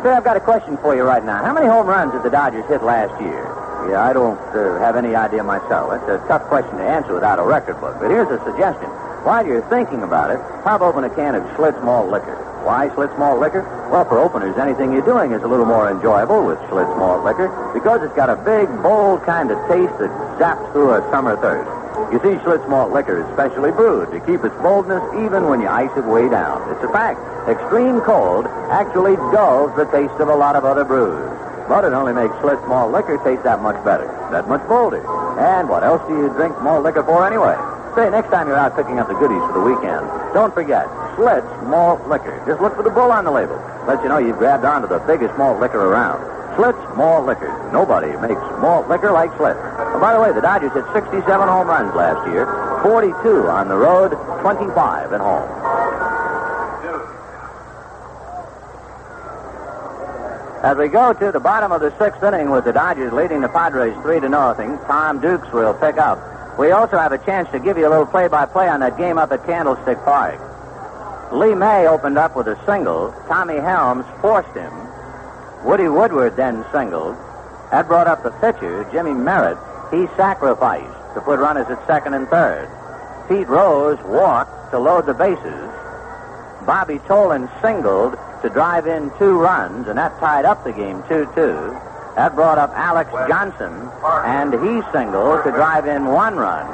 Say, I've got a question for you right now. How many home runs did the Dodgers hit last year? Yeah, I don't have any idea myself. That's a tough question to answer without a record book. But here's a suggestion. While you're thinking about it, pop open a can of Schlitz malt liquor. Why Schlitz malt liquor? Well, for openers, anything you're doing is a little more enjoyable with Schlitz malt liquor because it's got a big, bold kind of taste that zaps through a summer thirst. You see, Schlitz malt liquor is specially brewed to keep its boldness even when you ice it way down. It's a fact. Extreme cold actually dulls the taste of a lot of other brews. But it only makes Schlitz malt liquor taste that much better, that much bolder. And what else do you drink malt liquor for anyway? Say, next time you're out picking up the goodies for the weekend, don't forget, Schlitz malt liquor. Just look for the bull on the label. Let you know you've grabbed onto the biggest malt liquor around. Schlitz malt liquor. Nobody makes malt liquor like Schlitz. Oh, by the way, the Dodgers hit 67 home runs last year, 42 on the road, 25 at home. As we go to the bottom of the 6th inning with the Dodgers leading the Padres 3-0, Tom Dukes will pick up. We also have a chance to give you a little play-by-play on that game up at Candlestick Park. Lee May opened up with a single. Tommy Helms forced him. Woody Woodward then singled. That brought up the pitcher, Jimmy Merritt. He sacrificed to put runners at second and third. Pete Rose walked to load the bases. Bobby Tolan singled to drive in 2 runs, and that tied up the game 2-2. That brought up Alex Johnson, and he singled to drive in 1 run.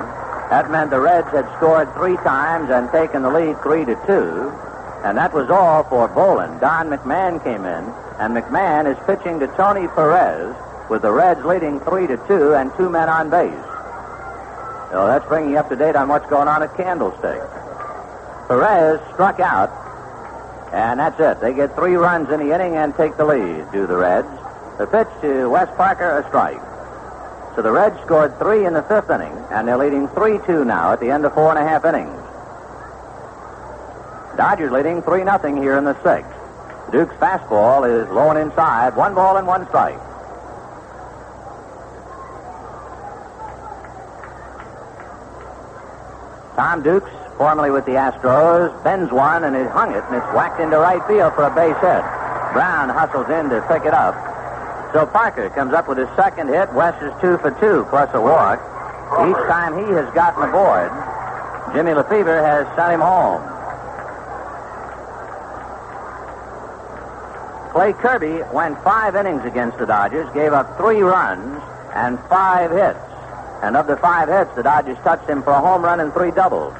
That meant the Reds had scored 3 times and taken the lead 3-2. And that was all for Bolin. Don McMahon came in, and McMahon is pitching to Tony Perez with the Reds leading 3-2 and 2 men on base. So that's bringing you up to date on what's going on at Candlestick. Perez struck out, and that's it. They get 3 runs in the inning and take the lead, do the Reds. The pitch to Wes Parker, a strike. So the Reds scored 3 in the 5th inning, and they're leading 3-2 now at the end of 4.5 innings. Dodgers leading 3-0 here in the sixth. Duke's fastball is low and inside. 1 ball and 1 strike. Tom Dukes, formerly with the Astros, bends one and has hung it, and it's whacked into right field for a base hit. Brown hustles in to pick it up. So Parker comes up with his second hit. West is 2 for 2, plus a walk. Each time he has gotten aboard, Jimmy Lefebvre has sent him home. Clay Kirby went 5 innings against the Dodgers, gave up 3 runs and 5 hits. And of the 5 hits, the Dodgers touched him for a home run and 3 doubles.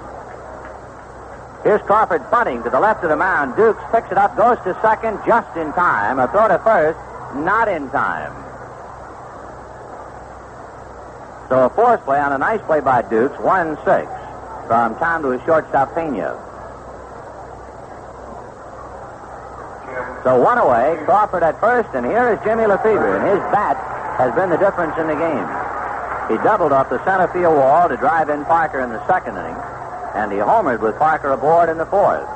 Here's Crawford bunting to the left of the mound. Dukes picks it up, goes to second just in time. A throw to first, not in time. So a force play on a nice play by Dukes, 1-6 from Tom to his shortstop Pena. So 1 away, Crawford at first, and here is Jimmy Lefebvre, and his bat has been the difference in the game. He doubled off the center field wall to drive in Parker in the second inning, and he homered with Parker aboard in the fourth.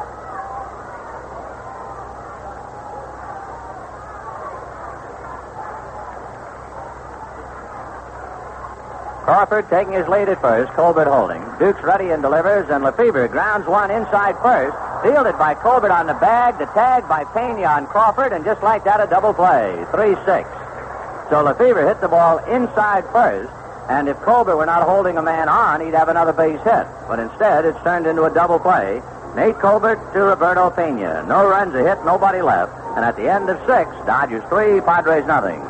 Crawford taking his lead at first, Colbert holding. Dukes ready and delivers, and Lefebvre grounds one inside first. Fielded by Colbert on the bag, the tag by Pena on Crawford, and just like that, a double play, 3-6. So Lefebvre hit the ball inside first, and if Colbert were not holding a man on, he'd have another base hit. But instead, it's turned into a double play. Nate Colbert to Roberto Pena. No runs, a hit, nobody left. And at the end of 6, Dodgers 3, Padres nothing.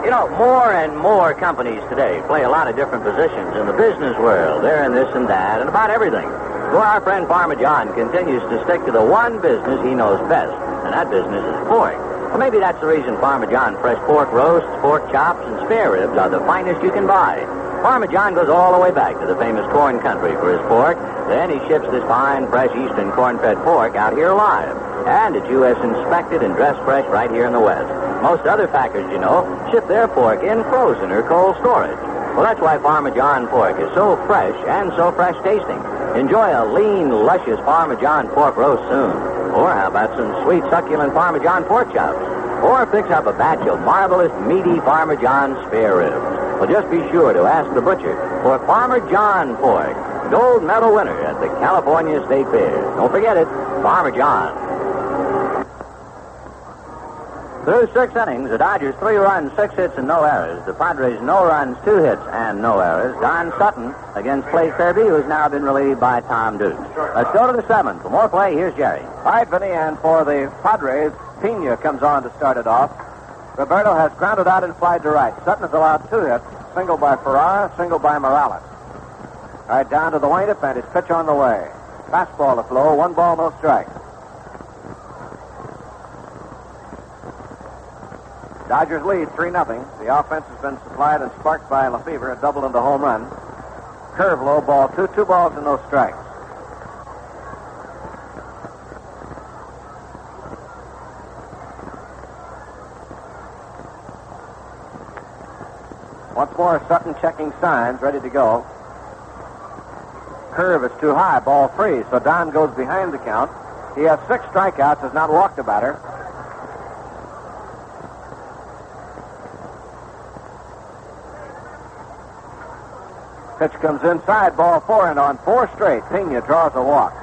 You know, more and more companies today play a lot of different positions in the business world. They're in this and that and about everything. Well, our friend Farmer John continues to stick to the one business he knows best, and that business is pork. Well, maybe that's the reason Farmer John fresh pork roasts, pork chops, and spare ribs are the finest you can buy. Farmer John goes all the way back to the famous corn country for his pork. Then he ships this fine, fresh eastern corn-fed pork out here live. And it's U.S. inspected and dressed fresh right here in the West. Most other packers, you know, ship their pork in frozen or cold storage. Well, that's why Farmer John pork is so fresh and so fresh tasting. Enjoy a lean, luscious Farmer John pork roast soon. Or how about some sweet, succulent Farmer John pork chops? Or fix up a batch of marvelous, meaty Farmer John spare ribs. Well, just be sure to ask the butcher for Farmer John pork, gold medal winner at the California State Fair. Don't forget it, Farmer John. Through 6 innings, the Dodgers 3 runs, 6 hits, and no errors. The Padres no runs, 2 hits, and no errors. Don Sutton against Clay Kirby, who's now been relieved by Tom Dukes. Let's go to the 7th. For more play, here's Jerry. All right, Vinny, and for the Padres, Pena comes on to start it off. Roberto has grounded out and flied to right. Sutton has allowed 2 hits, single by Ferrara, single by Morales. All right, down to the windup, and his pitch on the way. Fastball to Flo, 1 ball, no strike. Dodgers lead 3-0. The offense has been supplied and sparked by Lefebvre, a double and a home run. Curve low, ball 2, 2 balls and no strikes. Once more, Sutton checking signs, ready to go. Curve is too high, ball 3, so Don goes behind the count. He has 6 strikeouts, has not walked a batter. Pitch comes inside, ball 4, and on 4 straight, Pena draws a walk.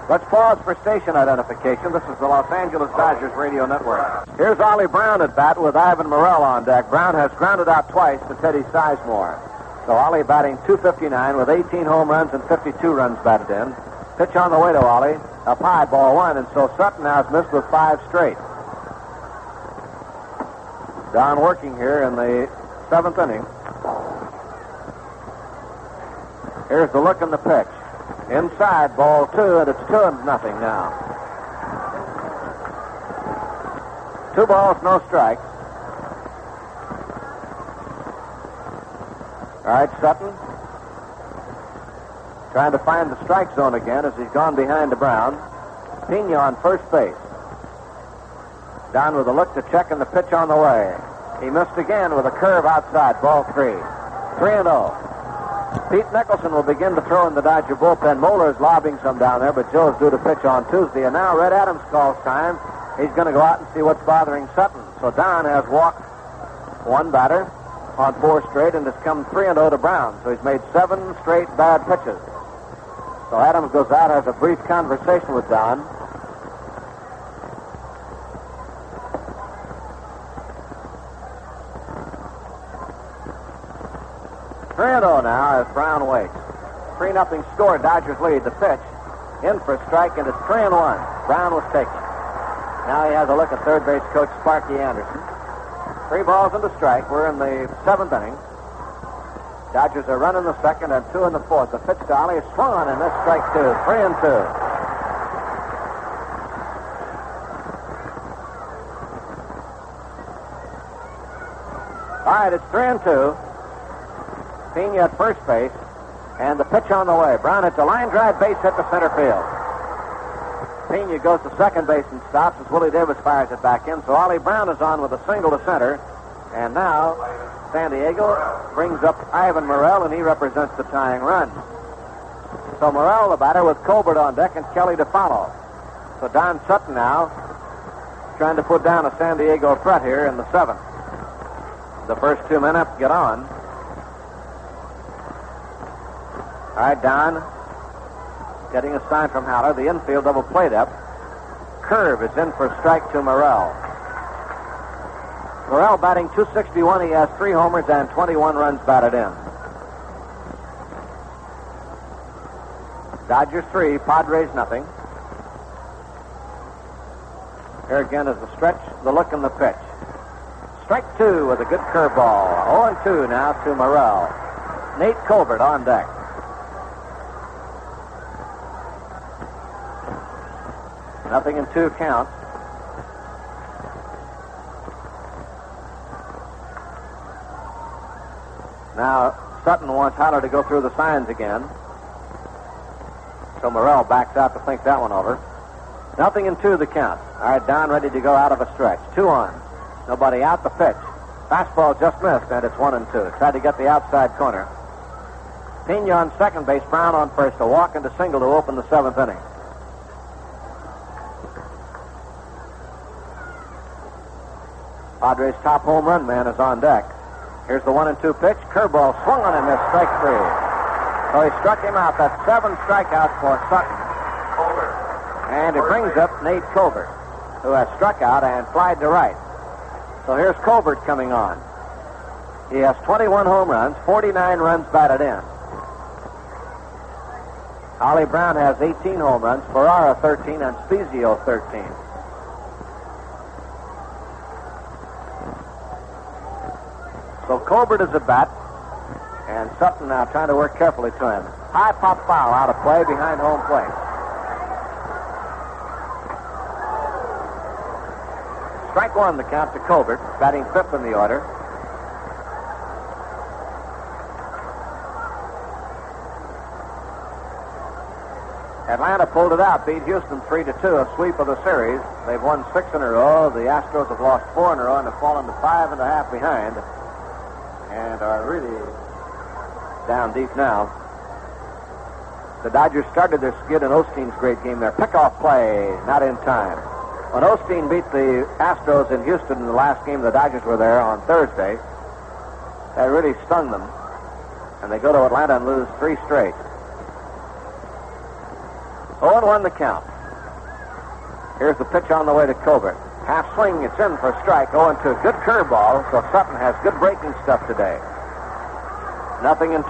Let's pause for station identification. This is the Los Angeles Dodgers Radio Network. Here's Ollie Brown at bat with Ivan Morrell on deck. Brown has grounded out twice to Teddy Sizemore. So Ollie batting .259 with 18 home runs and 52 runs batted in. Pitch on the way to Ollie. Up high, ball 1, and so Sutton now has missed with 5 straight. Don working here in the 7th inning. Here's the look and the pitch. Inside, ball 2, and it's 2-0 now. 2 balls, no strikes. All right, Sutton trying to find the strike zone again as he's gone behind to Brown. Pena on first base. Down with a look to check and the pitch on the way. He missed again with a curve outside, ball 3. 3-0. Pete Nicholson will begin to throw in the Dodger bullpen. Moeller's lobbing some down there, but Joe's due to pitch on Tuesday. And now Red Adams calls time. He's going to go out and see what's bothering Sutton. So Don has walked one batter on 4 straight and has come 3-0 to Brown. So he's made 7 straight bad pitches. So Adams goes out, has a brief conversation with Don. Now as Brown waits. 3-0 score. Dodgers lead. The pitch in for a strike, and it's 3-1. Brown was taken. Now he has a look at third base coach Sparky Anderson. 3 balls and a strike. We're in the 7th inning. Dodgers are running the 2nd and 2 in the 4th. The pitch to Ollie is swung on, and that's strike 2. 3-2. All right, it's 3-2. Pena at first base, and the pitch on the way. Brown hits a line drive base hit to center field. Pena goes to second base and stops as Willie Davis fires it back in. So Ollie Brown is on with a single to center. And now San Diego brings up Ivan Morrell, and he represents the tying run. So Morrell, the batter, with Colbert on deck and Kelly to follow. So Don Sutton now trying to put down a San Diego threat here in the 7th. The first 2 men up get on. All right, Don getting a sign from Haller. The infield double play up. Curve is in for strike to Morrell. Morrell batting .261. He has 3 homers and 21 runs batted in. Dodgers 3, Padres nothing. Here again is the stretch, the look, and the pitch. Strike 2 with a good curveball. 0-2 now to Morrell. Nate Colbert on deck. Nothing in 2 count. Now, Sutton wants Haller to go through the signs again. So Morrell backs out to think that one over. Nothing in 2 the count. All right, Don ready to go out of a stretch. 2 on. Nobody out. The pitch. Fastball just missed, and it's 1-2. Tried to get the outside corner. Pena on second base. Brown on first. A walk and a single to open the 7th inning. Padres' top home run man is on deck. Here's the 1-2 pitch. Curveball swung on him. Missed. Strike 3. So he struck him out. That's 7 strikeouts for Sutton. And it brings up Nate Colbert, who has struck out and flied to right. So here's Colbert coming on. He has 21 home runs, 49 runs batted in. Ollie Brown has 18 home runs, Ferrara 13, and Spezio 13. So Colbert is at bat, and Sutton now trying to work carefully to him. High pop foul out of play behind home plate. Strike 1 the count to Colbert, batting 5th in the order. Atlanta pulled it out, beat Houston 3-2, a sweep of the series. They've won 6 in a row. The Astros have lost 4 in a row and have fallen to 5.5 behind, and are really down deep now. The Dodgers started their skid in Osteen's great game there. Pickoff play, not in time. When Osteen beat the Astros in Houston in the last game, the Dodgers were there on Thursday. That really stung them. And they go to Atlanta and lose 3 straight. 0-1 the count. Here's the pitch on the way to Colbert. Half swing, it's in for a strike. 0-2. Good curveball, so Sutton has good breaking stuff today. Nothing in 2.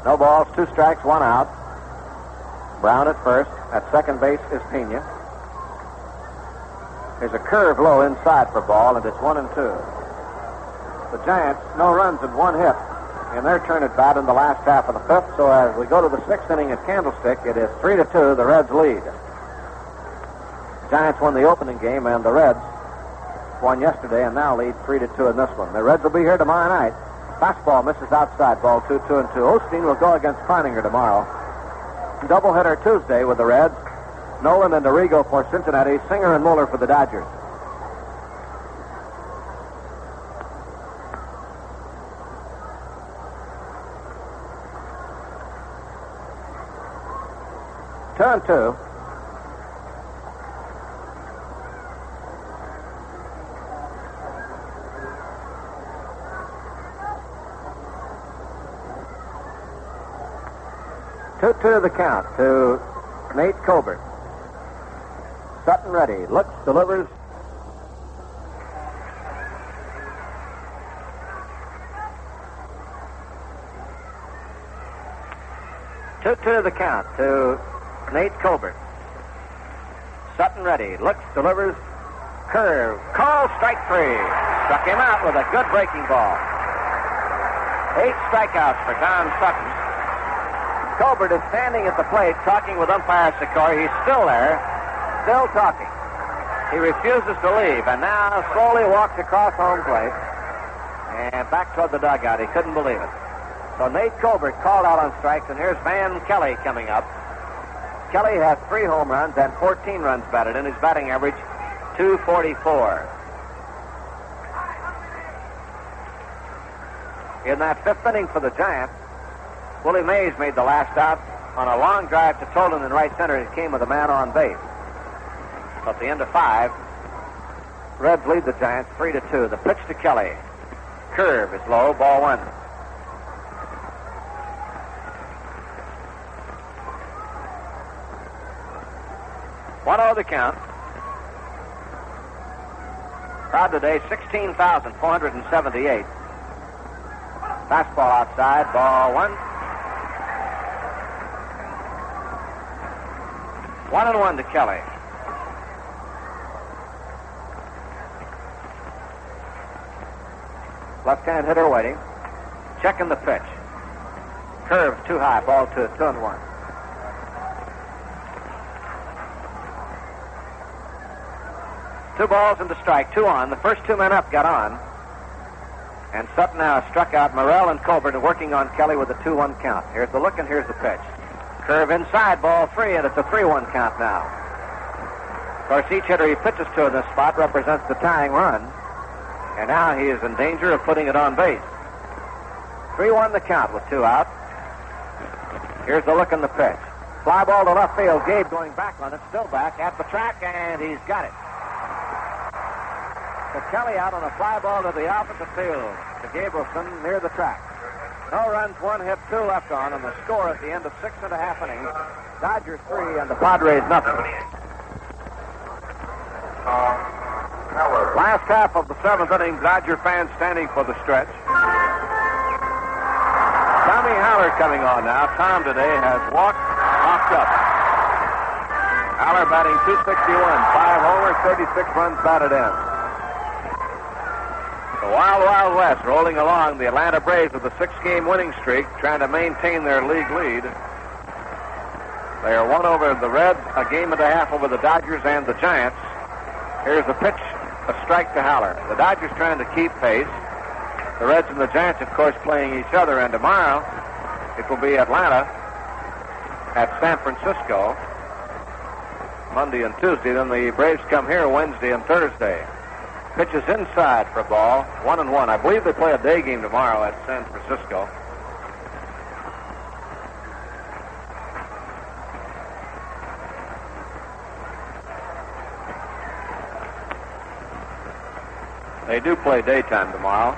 No balls, 2 strikes, 1 out. Brown at first. At second base is Pena. There's a curve low inside for ball, and it's 1-2. The Giants, no runs and 1 hit in their turn at bat in the last half of the 5th. So as we go to the 6th inning at Candlestick, it is 3-2. The Reds lead. Giants won the opening game, and the Reds won yesterday, and now lead 3-2 in this one. The Reds will be here tomorrow night. Fastball misses outside, ball 2-2. Osteen will go against Kleininger tomorrow. Doubleheader Tuesday with the Reds. Nolan and Arrigo for Cincinnati. Singer and Mueller for the Dodgers. 2-2. Two the count to Nate Colbert. Sutton ready. Looks, delivers. Two the count to Nate Colbert. Sutton ready. Looks, delivers. Curve. Call, strike 3. Struck him out with a good breaking ball. 8 strikeouts for Don Sutton. Colbert is standing at the plate talking with umpire Sikora. He's still there, still talking. He refuses to leave and now slowly walks across home plate and back toward the dugout. He couldn't believe it. So Nate Colbert called out on strikes, and here's Van Kelly coming up. Kelly has 3 home runs and 14 runs batted in. His batting average, .244. In that 5th inning for the Giants, Willie Mays made the last out on a long drive to Tolan in right center. It came with a man on base. So at the end of 5, Reds lead the Giants 3-2. The pitch to Kelly. Curve is low, ball 1. The count. Crowd today, 16,478. Fastball outside, ball 1. 1-1 to Kelly. Left-hand hitter waiting. Checking the pitch. Curve too high, ball 2, 2-1. Two balls and a strike, 2 on. The first 2 men up got on. And Sutton now has struck out Morrell and Colbert working on Kelly with a 2-1 count. Here's the look and here's the pitch. Curve inside, ball 3, and it's a 3-1 count now. Of course, each hitter he pitches to in this spot represents the tying run. And now he is in danger of putting it on base. 3-1 the count with 2 out. Here's the look and the pitch. Fly ball to left field. Gabe going back on it, still back at the track, and he's got it. To Kelly out on a fly ball to the opposite field to Gabrielson near the track. No runs, 1 hit, 2 left on, and the score at the end of 6.5 innings, Dodgers 3 and the Padres nothing. Last half of the 7th inning, Dodger fans standing for the stretch. Tommy Haller coming on now. Tom today has walked up. Haller batting .261, 5 homers, 36 runs batted in. The Wild Wild West rolling along. The Atlanta Braves with a 6-game winning streak, trying to maintain their league lead. They are 1 over the Reds, a game and a half over the Dodgers and the Giants. Here's the pitch, a strike to Haller. The Dodgers trying to keep pace. The Reds and the Giants, of course, playing each other. And tomorrow, it will be Atlanta at San Francisco, Monday and Tuesday. Then the Braves come here Wednesday and Thursday. Pitches inside for a ball, 1-1. I believe they play a day game tomorrow at San Francisco. They do play daytime tomorrow,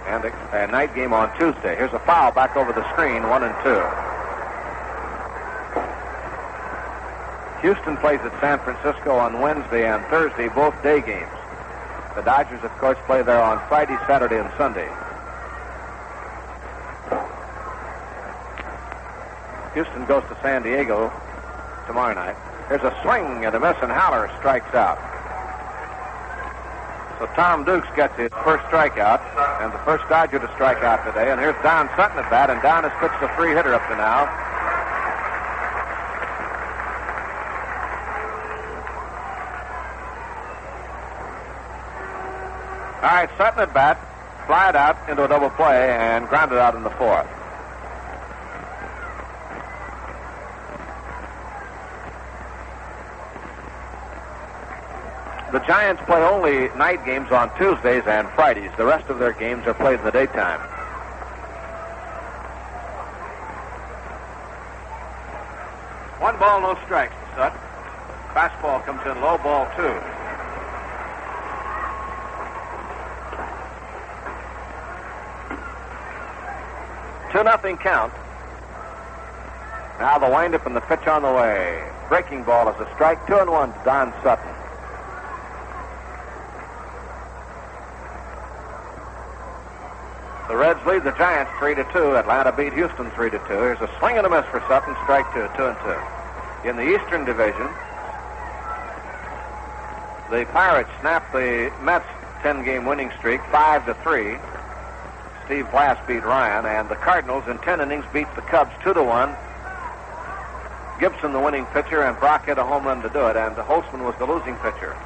and a night game on Tuesday. Here's a foul back over the screen, 1-2. Houston plays at San Francisco on Wednesday and Thursday, both day games. The Dodgers, of course, play there on Friday, Saturday, and Sunday. Houston goes to San Diego tomorrow night. There's a swing and a miss, and Haller strikes out. So Tom Dukes gets his first strikeout, and the first Dodger to strike out today. And here's Don Sutton at bat, and Don has pitched a 3-hitter up to now. All right, Sutton at bat, flied out into a double play and grounded out in the 4th. The Giants play only night games on Tuesdays and Fridays. The rest of their games are played in the daytime. One ball. ball, no strikes to Sutton. Fastball comes in low, ball 2. 2-0 count. Now the windup and the pitch on the way. Breaking ball is a strike. 2-1 to Don Sutton. The Reds lead the Giants 3-2. Atlanta beat Houston 3-2. Here's a swing and a miss for Sutton. Strike 2, 2-2. In the Eastern Division, the Pirates snapped the Mets' 10-game winning streak 5-3. Steve Blass beat Ryan, and the Cardinals in 10 innings beat the Cubs 2-1. Gibson, the winning pitcher, and Brock hit a home run to do it, and Holtzman was the losing pitcher.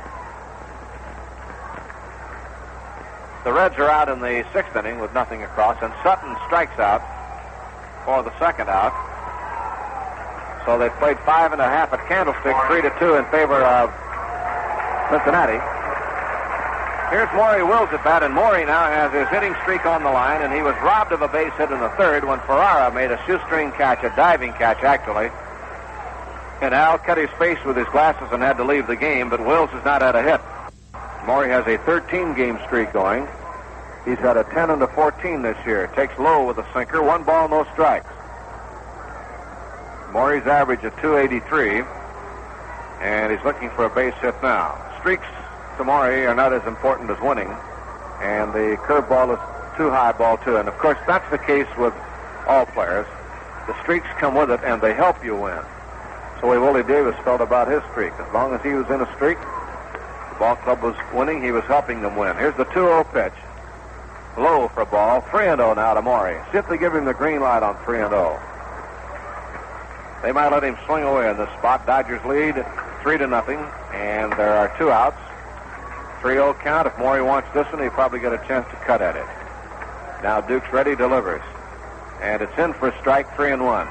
The Reds are out in the 6th inning with nothing across, and Sutton strikes out for the second out. So they played 5.5 at Candlestick, 3-2 in favor of Cincinnati. Here's Maury Wills at bat, and Maury now has his hitting streak on the line, and he was robbed of a base hit in the 3rd when Ferrara made a shoestring catch, a diving catch, actually. And Al cut his face with his glasses and had to leave the game, but Wills has not had a hit. Maury has a 13-game streak going. He's had a 10-14 this year. Takes low with a sinker. 1 ball, no strikes. Maury's average at .283, and he's looking for a base hit now. Streaks to Maury are not as important as winning, and the curveball is too high, ball 2. And, of course, that's the case with all players. The streaks come with it, and they help you win. So the way Willie Davis felt about his streak. As long as he was in a streak, the ball club was winning, he was helping them win. Here's the 2-0 pitch. Low for a ball. 3-0 now to Maury. See if they give him the green light on 3-0. They might let him swing away in this spot. Dodgers lead 3-0, and there are 2 outs. 3-0 count. If Maury wants this one, he'll probably get a chance to cut at it. Now Duke's ready, delivers. And it's in for a strike, 3-1.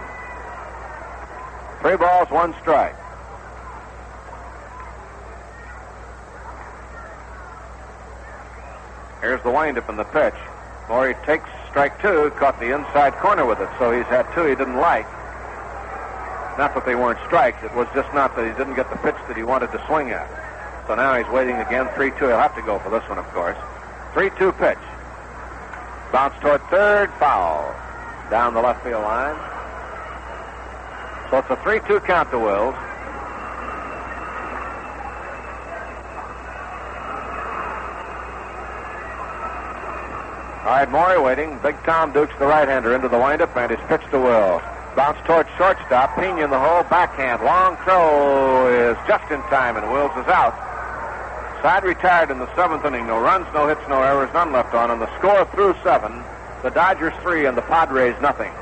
3 balls, 1 strike. Here's the windup and the pitch. Maury takes strike 2, caught the inside corner with it, so he's had 2 he didn't like. Not that they weren't strikes, it was just not that he didn't get the pitch that he wanted to swing at. So now he's waiting again, 3-2. He'll have to go for this one, of course. 3-2 pitch. Bounce toward third, foul. Down the left field line. So it's a 3-2 count to Wills. All right, Maury waiting. Big Tom Duke's the right-hander into the windup, and his pitch to Wills. Bounce towards shortstop. Pena in the hole. Backhand. Long throw is just in time, and Wills is out. Side retired in the 7th inning. No runs, no hits, no errors, none left on. And the score through 7, the Dodgers 3 and the Padres nothing.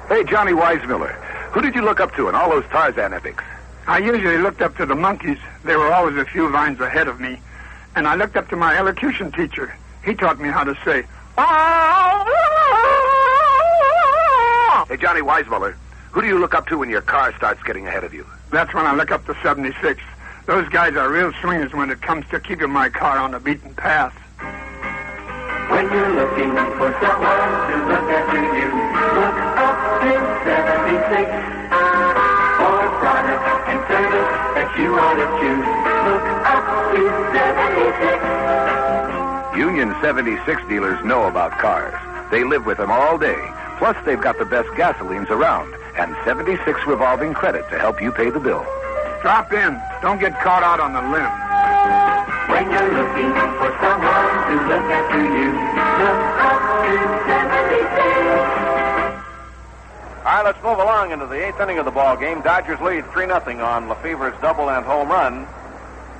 Hey, Johnny Weissmiller, who did you look up to in all those Tarzan epics? I usually looked up to the monkeys. They were always a few lines ahead of me. And I looked up to my elocution teacher. He taught me how to say, Hey, Johnny Weissmiller, who do you look up to when your car starts getting ahead of you? That's when I look up to 76. Those guys are real swingers when it comes to keeping my car on the beaten path. When you're looking for someone to look after you, look up to 76. For product and service that you ought to choose, look up to 76. Union 76 dealers know about cars. They live with them all day. Plus, they've got the best gasolines around and 76 revolving credit to help you pay the bill. Drop in. Don't get caught out on the limb. When you're looking for someone to look after you, look up to 76. All right, let's move along into the 8th inning of the ball game. Dodgers lead 3-0 on Lefever's double and home run.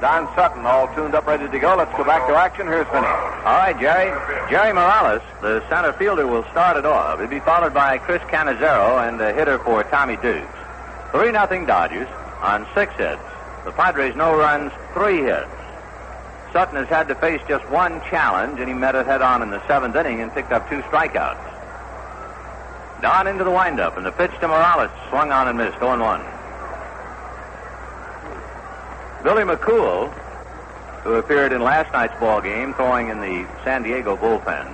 Don Sutton all tuned up, ready to go. Let's go back to action. Here's Vinny. All right, Jerry. Jerry Morales, the center fielder, will start it off. He'll be followed by Chris Cannizzaro and a hitter for Tommy Dukes. 3-0 Dodgers on 6 hits. The Padres no runs, 3 hits. Sutton has had to face just 1 challenge, and he met it head-on in the 7th inning and picked up 2 strikeouts. Don into the windup, and the pitch to Morales swung on and missed, 0-1. Billy McCool, who appeared in last night's ball game, throwing in the San Diego bullpen.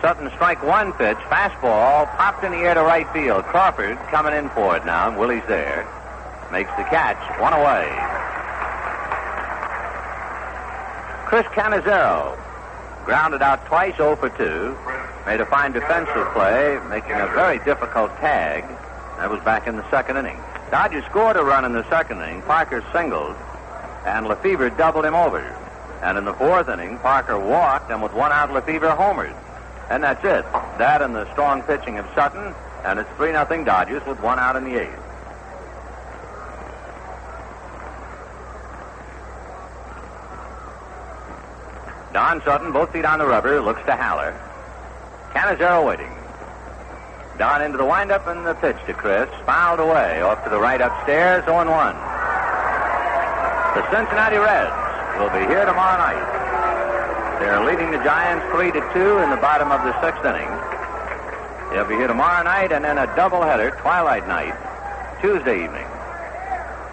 Sutton strike one pitch, fastball, popped in the air to right field. Crawford coming in for it now, and Willie's there. Makes the catch, one away. Chris Canizero grounded out twice, 0 for 2. Made a fine defensive play, making a very difficult tag. That was back in the second inning. Dodgers scored a run in the second inning. Parker singled, and Lefevre doubled him over. And in the fourth inning, Parker walked, and with one out, Lefevre homered. And that's it. That and the strong pitching of Sutton, and it's 3-0 Dodgers with one out in the eighth. Don Sutton, both feet on the rubber, looks to Haller. Canizero waiting. Don into the windup, and the pitch to Chris. Fouled away, off to the right upstairs, 0-1. The Cincinnati Reds will be here tomorrow night. They're leading the Giants 3-2 in the bottom of the sixth inning. They'll be here tomorrow night, and then a doubleheader, twilight night, Tuesday evening.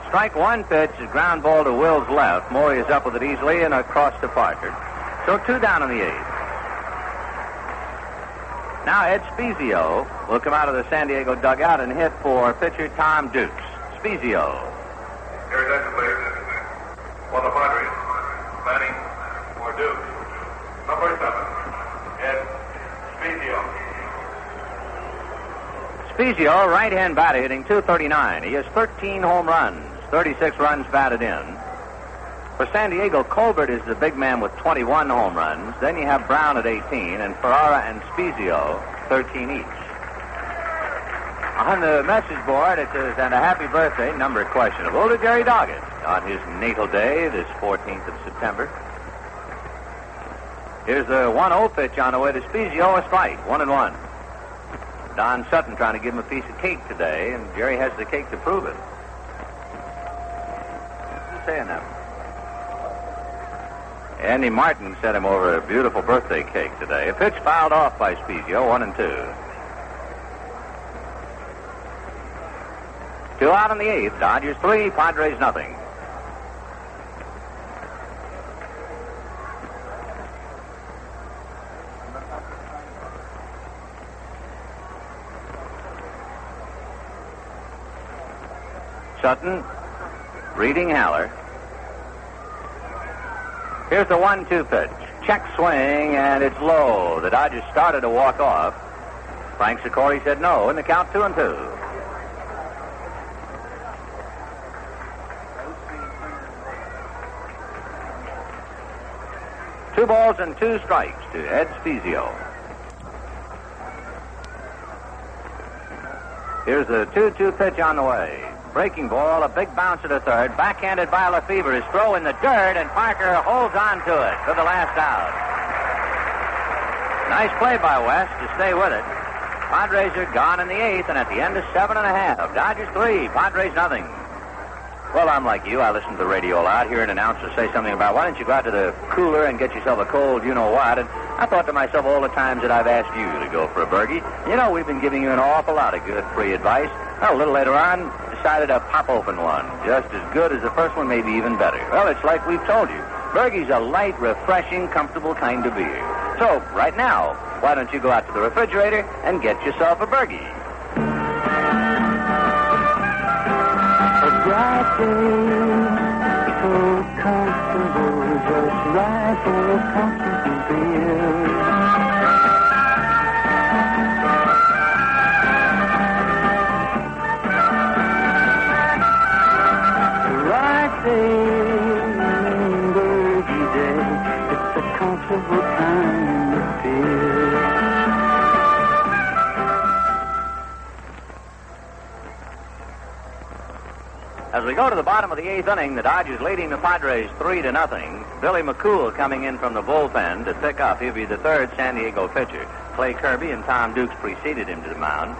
Strike one pitch is ground ball to Will's left. Morey is up with it easily and across to Parker. So 2 down in the eighth. Now Ed Spezio will come out of the San Diego dugout and hit for pitcher Tom Dukes. Spezio. Here's Ed, please. For the Padres, batting for Dukes. Number 7, Ed Spezio. Spezio, right-hand batter, hitting .239. He has 13 home runs, 36 runs batted in. For San Diego, Colbert is the big man with 21 home runs. Then you have Brown at 18, and Ferrara and Spezio, 13 each. On the message board, it says, and a happy birthday, number questionable, to Jerry Doggett on his natal day, this 14th of September. Here's the 1-0 pitch on the way to Spezio, a strike, 1-1. Don Sutton trying to give him a piece of cake today, and Jerry has the cake to prove it. Who's saying that? Andy Martin sent him over a beautiful birthday cake today. A pitch fouled off by Spezio, 1-2. 2 out in the eighth. Dodgers 3, Padres nothing. Sutton reading Haller. Here's the 1-2 pitch. Check swing, and it's low. The Dodgers started to walk off. Frank Sikori said no, and the count 2-2. Two balls and 2 strikes to Ed Spezio. Here's the 2-2 pitch on the way. Breaking ball, a big bounce to the third. Backhanded by Lefevre. His throw in the dirt, and Parker holds on to it for the last out. Nice play by West to stay with it. Padres are gone in the eighth, and at the end of 7.5. Dodgers 3, Padres nothing. Well, I'm like you. I listen to the radio a lot, hear an announcer say something about, why don't you go out to the cooler and get yourself a cold you-know-what? And I thought to myself all the times that I've asked you to go for a burgie. You know, we've been giving you an awful lot of good free advice. Well, a little later on, decided to pop open one. Just as good as the first one, maybe even better. Well, it's like we've told you. Burgie's a light, refreshing, comfortable kind of beer. So, right now, why don't you go out to the refrigerator and get yourself a burgie? A bright day, so comfortable, just right for a comfortable beer. As we go to the bottom of the eighth inning, the Dodgers leading the Padres 3-0. Billy McCool coming in from the bullpen to pick up. He'll be the third San Diego pitcher. Clay Kirby and Tom Dukes preceded him to the mound.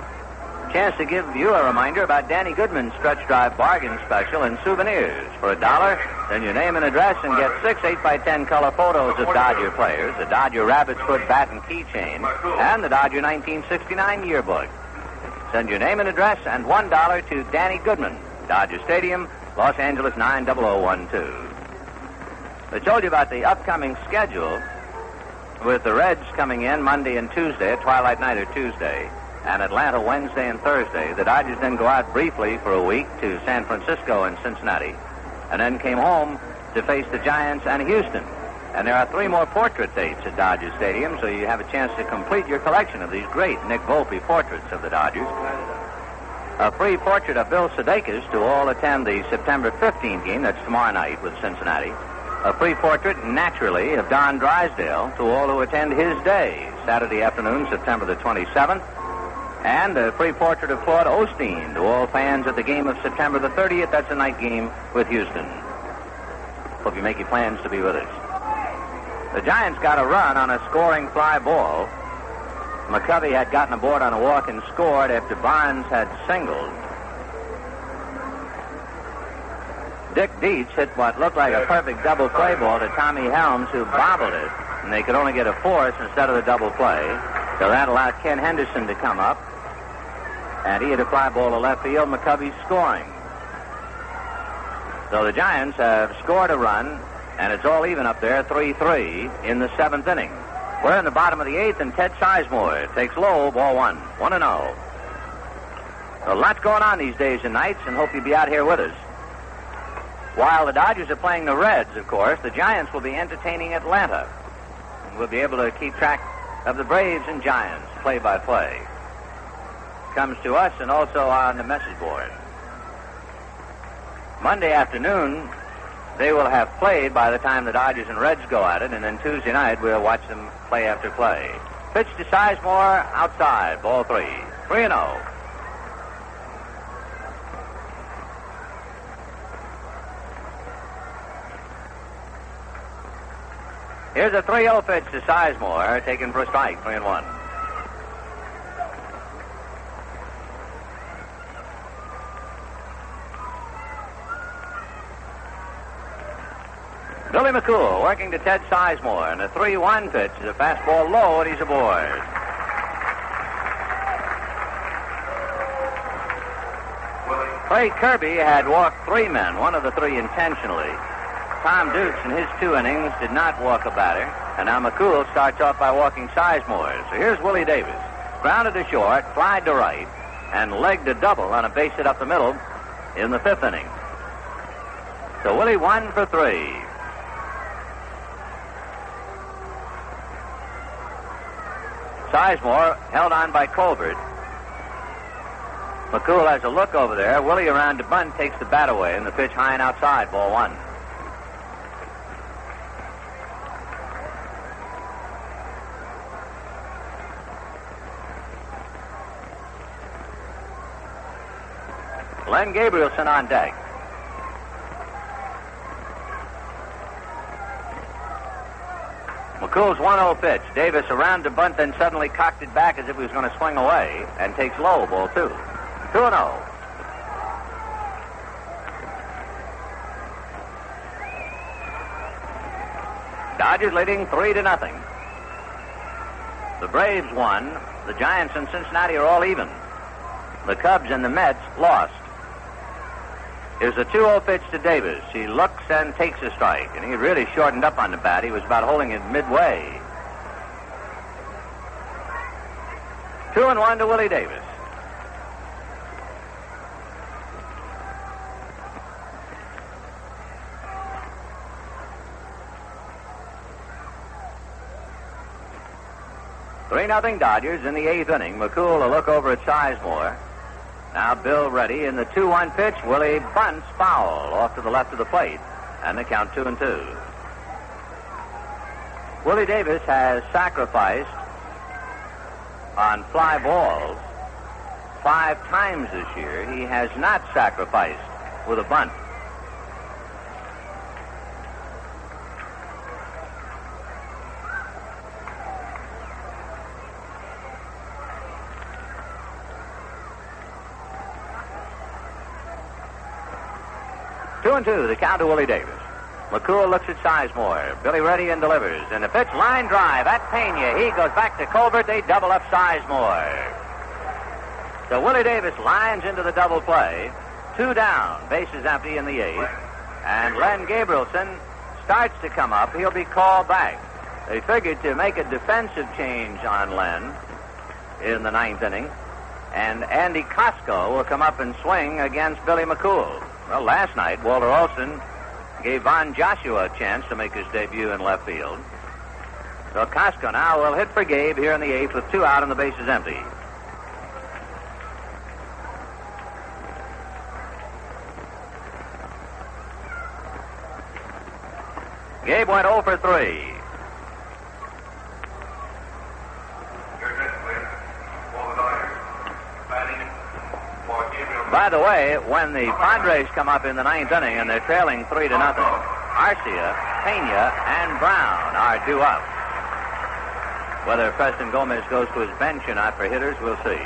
Chance to give you a reminder about Danny Goodman's stretch drive bargain special and souvenirs. For $1, send your name and address and get 6 8x10 color photos of Dodger players, the Dodger Rabbit's Foot bat and keychain, and the Dodger 1969 yearbook. Send your name and address and $1 to Danny Goodman, Dodger Stadium, Los Angeles 90012. I told you about the upcoming schedule with the Reds coming in Monday and Tuesday, twilight night or Tuesday, and Atlanta Wednesday and Thursday. The Dodgers then go out briefly for a week to San Francisco and Cincinnati, and then came home to face the Giants and Houston. And there are 3 more portrait dates at Dodger Stadium, so you have a chance to complete your collection of these great Nick Volpe portraits of the Dodgers. A free portrait of Bill Sudeikis to all attend the September 15th game, that's tomorrow night with Cincinnati. A free portrait, naturally, of Don Drysdale to all who attend his day, Saturday afternoon, September the 27th. And a free portrait of Claude Osteen to all fans at the game of September the 30th. That's a night game with Houston. Hope you make your plans to be with us. The Giants got a run on a scoring fly ball. McCovey had gotten aboard on a walk and scored after Barnes had singled. Dick Dietz hit what looked like a perfect double play ball to Tommy Helms, who bobbled it, and they could only get a force instead of the double play. So that allowed Ken Henderson to come up, and he hit a fly ball to left field. McCovey scoring. So the Giants have scored a run, and it's all even up there, 3-3 in the 7th inning. We're in the bottom of the 8th, and Ted Sizemore takes low, ball 1, 1-0. A lot going on these days and nights, and hope you'll be out here with us. While the Dodgers are playing the Reds, of course, the Giants will be entertaining Atlanta. And we'll be able to keep track of the Braves and Giants, play-by-play. Comes to us and also on the message board. Monday afternoon, they will have played by the time the Dodgers and Reds go at it, and then Tuesday night we'll watch them play after play. Pitch to Sizemore, outside, ball 3. 3-0. Here's a 3-0 pitch to Sizemore, taken for a strike, 3-1. Billy McCool working to Ted Sizemore, and a 3-1 pitch is a fastball low, and he's aboard. Clay Kirby had walked 3 men, one of the 3 intentionally. Tom Dukes in his 2 innings did not walk a batter, and now McCool starts off by walking Sizemore. So here's Willie Davis. Grounded to short, flied to right, and legged a double on a base hit up the middle in the 5th inning. So Willie 1 for 3. Sizemore held on by Colbert. McCool has a look over there. Willie around to bunt, takes the bat away, and the pitch high and outside, ball 1. Len Gabrielson on deck. McCool's 1-0 pitch. Davis around to bunt, then suddenly cocked it back as if he was going to swing away, and takes low, ball 2. 2-0. Dodgers leading 3-0. The Braves won. The Giants and Cincinnati are all even. The Cubs and the Mets lost. Here's a 2-0 pitch to Davis. He looks and takes a strike, and he really shortened up on the bat. He was about holding it midway. 2-1 to Willie Davis. Three 3-0 Dodgers in the 8th inning. McCool a look over at Sizemore. Now Bill ready in the 2-1 pitch. Willie bunts foul off to the left of the plate. And the count 2-2. Willie Davis has sacrificed on fly balls 5 times this year. He has not sacrificed with a bunt. Two and two, the count to Willie Davis. McCool looks at Sizemore. Billy ready and delivers. And the pitch, line drive at Pena. He goes back to Colbert. They double up Sizemore. So Willie Davis lines into the double play. 2 down. Bases empty in the 8th. And Len Gabrielson starts to come up. He'll be called back. They figured to make a defensive change on Len in the ninth inning, and Andy Costco will come up and swing against Billy McCool. Well, last night, Walter Olson gave Von Joshua a chance to make his debut in left field. So Costco now will hit for Gabe here in the eighth with 2 out and the bases empty. Gabe went 0 for 3. By the way, when the Padres come up in the ninth inning and they're trailing 3-0, Arcia, Pena, and Brown are due up. Whether Preston Gomez goes to his bench or not for hitters, we'll see.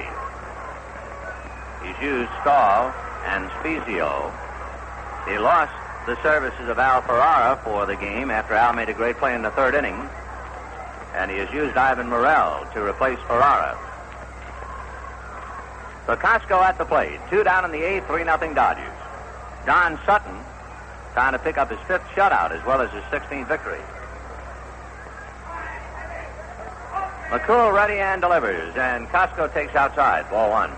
He's used Stahl and Spezio. He lost the services of Al Ferrara for the game after Al made a great play in the third inning. And he has used Ivan Morel to replace Ferrara. So Costco at the plate. 2 down in the eighth, 3-0 Dodgers. Don Sutton trying to pick up his 5th shutout as well as his 16th victory. McCool ready and delivers, and Costco takes outside. Ball 1.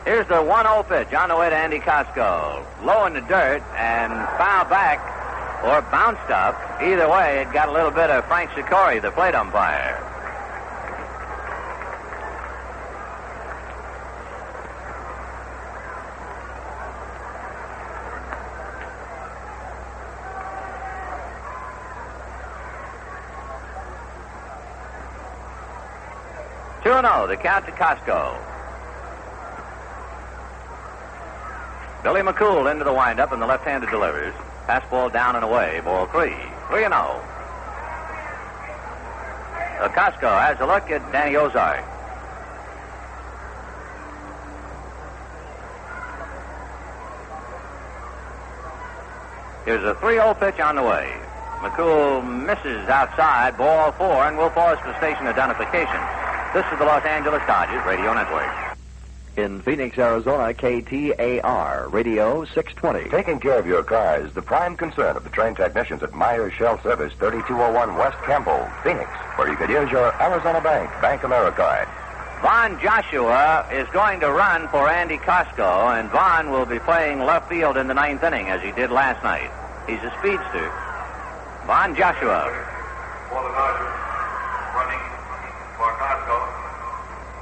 Here's the 1-0 pitch on the way to Andy Costco. Low in the dirt and foul back or bounced up. Either way, it got a little bit of Frank Sikori, the plate umpire. The count to Costco. Billy McCool into the windup, and the left-handed delivers. Fastball down and away. Ball 3. 3-0. Costco has a look at Danny Ozark. Here's a 3-0 pitch on the way. McCool misses outside. Ball 4, and we'll pause for station identification. This is the Los Angeles Dodgers Radio Network. In Phoenix, Arizona, KTAR, Radio 620. Taking care of your car is the prime concern of the trained technicians at Myers Shell Service, 3201 West Campbell, Phoenix, where you could use your Arizona Bank America card. Von Joshua is going to run for Andy Costco, and Von will be playing left field in the ninth inning, as he did last night. He's a speedster. Von Joshua. For the Dodgers, running for Costco,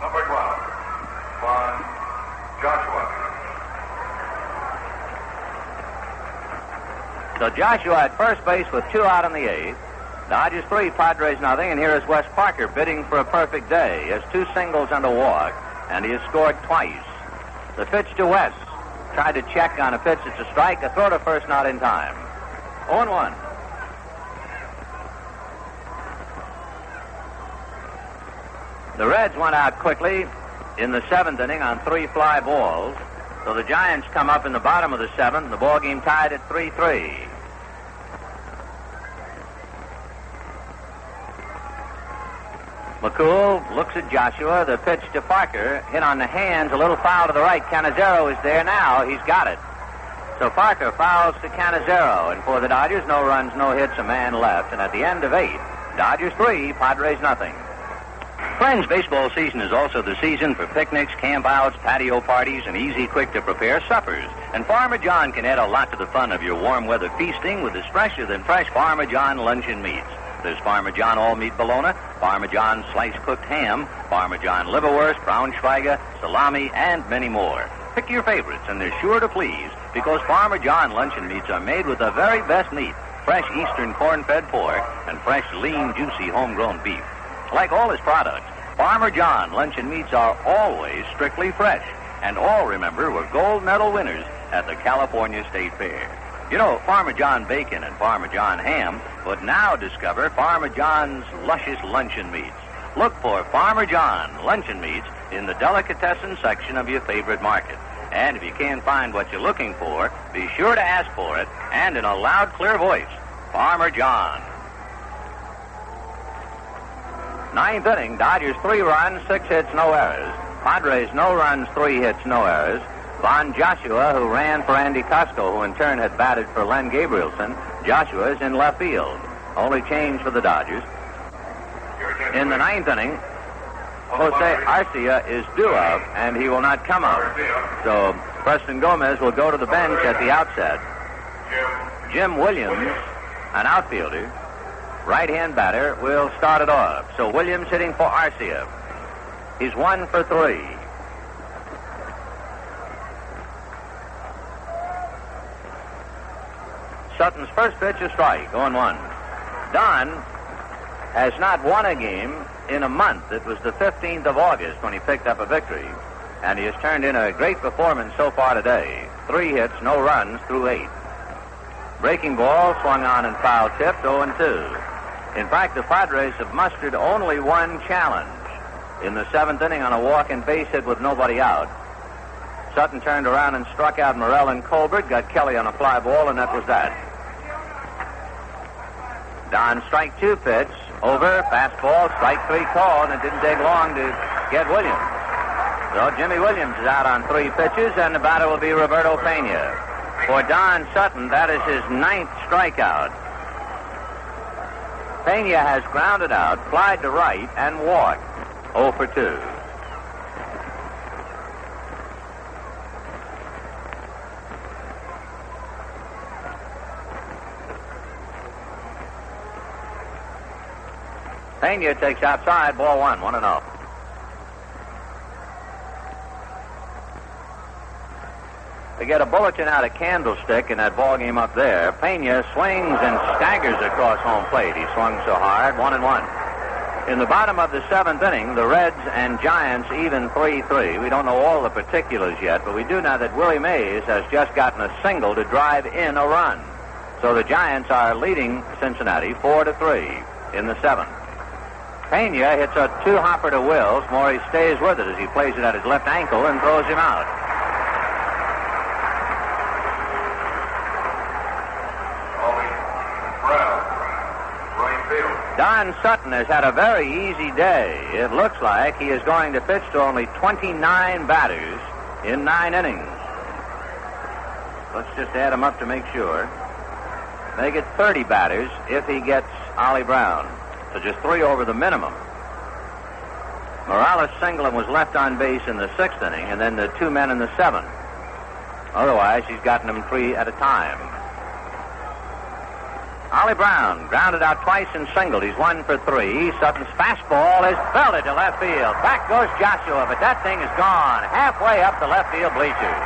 number 12, Von Joshua. So Joshua at first base with 2 out in the eighth. Dodgers 3, Padres nothing, and here is Wes Parker bidding for a perfect day. He has 2 singles and a walk, and he has scored twice. The pitch to Wes. Tried to check on a pitch. It's a strike. A throw to first, not in time. 0-1. The Reds went out quickly in the 7th inning on 3 fly balls. So the Giants come up in the bottom of the 7th. The ball game tied at 3-3. McCool looks at Joshua. The pitch to Parker. Hit on the hands. A little foul to the right. Cannizzaro is there now. He's got it. So Parker fouls to Cannizzaro. And for the Dodgers, no runs, no hits, a man left. And at the end of 8, Dodgers 3, Padres nothing. Friends, baseball season is also the season for picnics, campouts, patio parties, and easy, quick-to-prepare suppers. And Farmer John can add a lot to the fun of your warm weather feasting with his fresher-than-fresh Farmer John luncheon meats. There's Farmer John all-meat bologna, Farmer John sliced cooked ham, Farmer John liverwurst, Braunschweiger, salami, and many more. Pick your favorites, and they're sure to please, because Farmer John luncheon meats are made with the very best meat, fresh eastern corn-fed pork, and fresh, lean, juicy, homegrown beef. Like all his products, Farmer John luncheon meats are always strictly fresh, and all, remember, were gold medal winners at the California State Fair. You know, Farmer John bacon and Farmer John ham, but now discover Farmer John's luscious luncheon meats. Look for Farmer John luncheon meats in the delicatessen section of your favorite market. And if you can't find what you're looking for, be sure to ask for it, and in a loud, clear voice, Farmer John. 9th inning, Dodgers 3 runs, 6 hits, no errors. Padres, no runs, 3 hits, no errors. Von Joshua, who ran for Andy Costco, who in turn had batted for Len Gabrielson. Joshua is in left field. Only change for the Dodgers. In the 9th inning, Jose Arcia is due out, and he will not come out. So Preston Gomez will go to the bench at the outset. Jim Williams, an outfielder, right-hand batter, will start it off. So Williams hitting for Arcia. He's 1 for 3. Sutton's first pitch is strike, 0-1. Don has not won a game in a month. It was the 15th of August when he picked up a victory, and he has turned in a great performance so far today. 3 hits, no runs through 8. Breaking ball swung on and foul tipped, 0-2. In fact, the Padres have mustered only 1 challenge. In the 7th inning on a walk and base hit with nobody out, Sutton turned around and struck out Morrell and Colbert, got Kelly on a fly ball, and that was that. Don strike 2 pitch, over, fastball, strike 3 call, and it didn't take long to get Williams. So Jimmy Williams is out on 3 pitches, and the batter will be Roberto Pena. For Don Sutton, that is his 9th strikeout. Pena has grounded out, flied to right, and walked. 0 for 2. Pena takes outside, ball 1, 1-0. They get a bulletin out of Candlestick in that ball game up there. Pena swings and staggers across home plate. He swung so hard, 1-1. In the bottom of the 7th inning, the Reds and Giants even 3-3. We don't know all the particulars yet, but we do know that Willie Mays has just gotten a single to drive in a run. So the Giants are leading Cincinnati 4-3 in the 7th. Pena hits a 2-hopper to Wills. Morey stays with it as he plays it at his left ankle and throws him out. Don Sutton has had a very easy day. It looks like he is going to pitch to only 29 batters in 9 innings. Let's just add them up to make sure. Make it 30 batters if he gets Ollie Brown. So just 3 over the minimum. Morales singled and was left on base in the 6th inning, and then the 2 men in the 7th. Otherwise, he's gotten them 3 at a time. Ollie Brown grounded out twice and singled. He's 1 for 3. Sutton's fastball is belted to left field. Back goes Joshua, but that thing is gone halfway up the left field bleachers.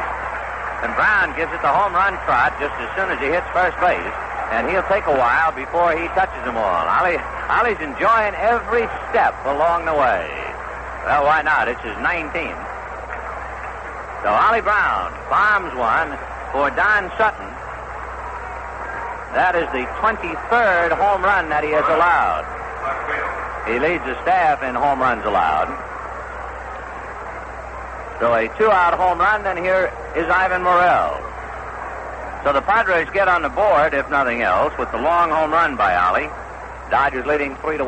And Brown gives it the home run trot just as soon as he hits first base, and he'll take a while before he touches them all. Ollie's enjoying every step along the way. Well, why not? It's his 19th. So Ollie Brown bombs one for Don Sutton. That is the 23rd home run that he has allowed. He leads the staff in home runs allowed. So a 2-out home run, and here is Ivan Morrell. So the Padres get on the board, if nothing else, with the long home run by Ollie. Dodgers leading 3-1.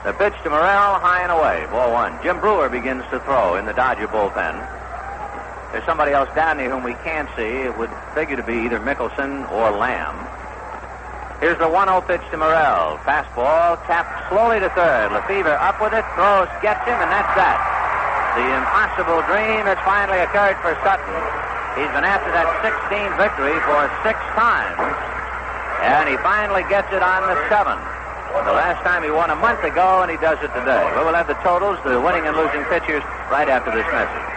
The pitch to Morrell, high and away, ball 1. Jim Brewer begins to throw in the Dodger bullpen. There's somebody else down there whom we can't see. It would figure to be either Mickelson or Lamb. Here's the 1-0 pitch to Morrell. Fastball, tapped slowly to third. Lefevre up with it, throws, gets him, and that's that. The impossible dream has finally occurred for Sutton. He's been after that 16th victory for 6 times, and he finally gets it on the 7th. The last time he won a month ago, and he does it today. We will have the totals, the winning and losing pitchers, right after this message.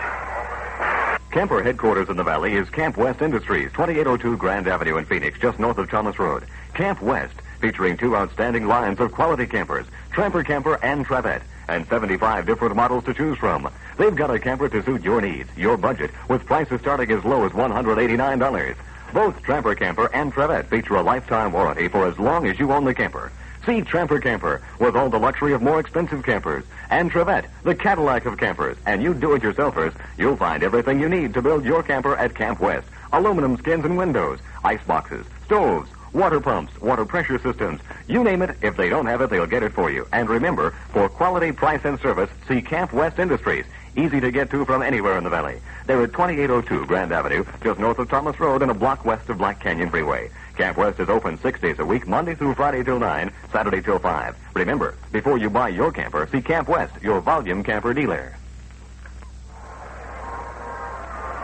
Kemper headquarters in the Valley is Camp West Industries, 2802 Grand Avenue in Phoenix, just north of Thomas Road. Camp West, featuring 2 outstanding lines of quality campers, Tramper Camper and Travette, and 75 different models to choose from. They've got a camper to suit your needs, your budget, with prices starting as low as $189. Both Tramper Camper and Travette feature a lifetime warranty for as long as you own the camper. See Tramper Camper with all the luxury of more expensive campers, and Travette, the Cadillac of campers. And you do-it-yourselfers, you'll find everything you need to build your camper at Camp West. Aluminum skins and windows, ice boxes, stoves, water pumps, water pressure systems. You name it, if they don't have it, they'll get it for you. And remember, for quality, price, and service, see Camp West Industries. Easy to get to from anywhere in the valley. They're at 2802 Grand Avenue, just north of Thomas Road and a block west of Black Canyon Freeway. Camp West is open 6 days a week, Monday through Friday till 9, Saturday till 5. Remember, before you buy your camper, see Camp West, your volume camper dealer.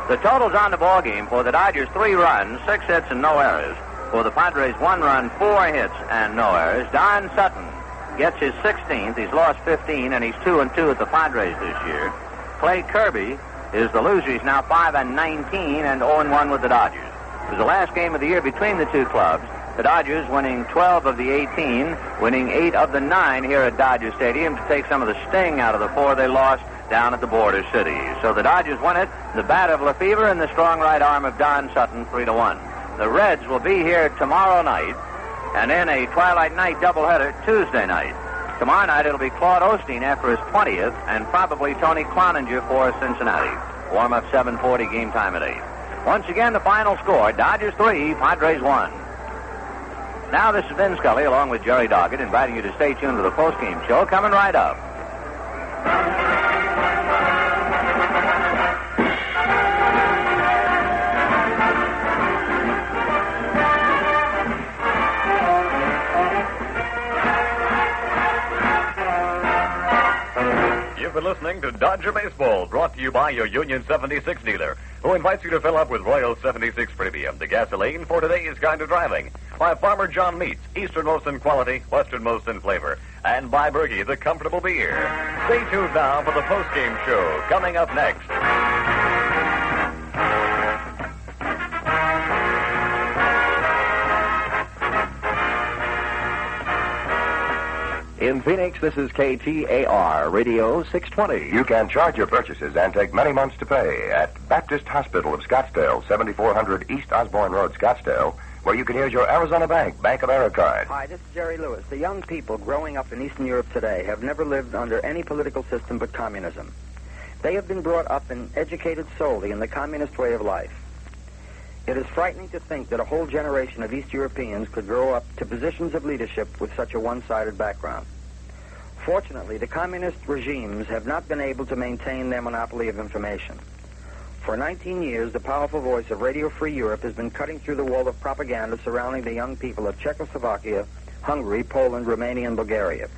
The totals on the ball game for the Dodgers: 3 runs, 6 hits, and no errors. For the Padres, 1 run, 4 hits, and no errors. Don Sutton gets his 16th. He's lost 15, and he's 2-2 at the Padres this year. Clay Kirby is the loser. He's now 5-19 and 0-1 with the Dodgers. It was the last game of the year between the two clubs. The Dodgers winning 12 of the 18, winning 8 of the 9 here at Dodger Stadium to take some of the sting out of the 4 they lost down at the border city. So the Dodgers win it. The bat of Lefevre and the strong right arm of Don Sutton, 3-1. The Reds will be here tomorrow night, and in a twilight night doubleheader Tuesday night. Tomorrow night it'll be Claude Osteen after his 20th, and probably Tony Cloninger for Cincinnati. Warm-up 7:40, game time at 8. Once again, the final score: Dodgers 3, Padres 1. Now this is Vin Scully along with Jerry Doggett, inviting you to stay tuned to the postgame show coming right up. You've been listening to Dodger Baseball, brought to you by your Union 76 dealer, who invites you to fill up with Royal 76 Premium, the gasoline for today's kind of driving. By Farmer John Meats, easternmost in quality, westernmost in flavor. And by Bergie, the comfortable beer. Stay tuned now for the postgame show, coming up next. In Phoenix, this is KTAR, Radio 620. You can charge your purchases and take many months to pay at Baptist Hospital of Scottsdale, 7400 East Osborne Road, Scottsdale, where you can use your Arizona Bank Americard. Hi, this is Jerry Lewis. The young people growing up in Eastern Europe today have never lived under any political system but communism. They have been brought up and educated solely in the communist way of life. It is frightening to think that a whole generation of East Europeans could grow up to positions of leadership with such a one-sided background. Fortunately, the communist regimes have not been able to maintain their monopoly of information. For 19 years, the powerful voice of Radio Free Europe has been cutting through the wall of propaganda surrounding the young people of Czechoslovakia, Hungary, Poland, Romania, and Bulgaria.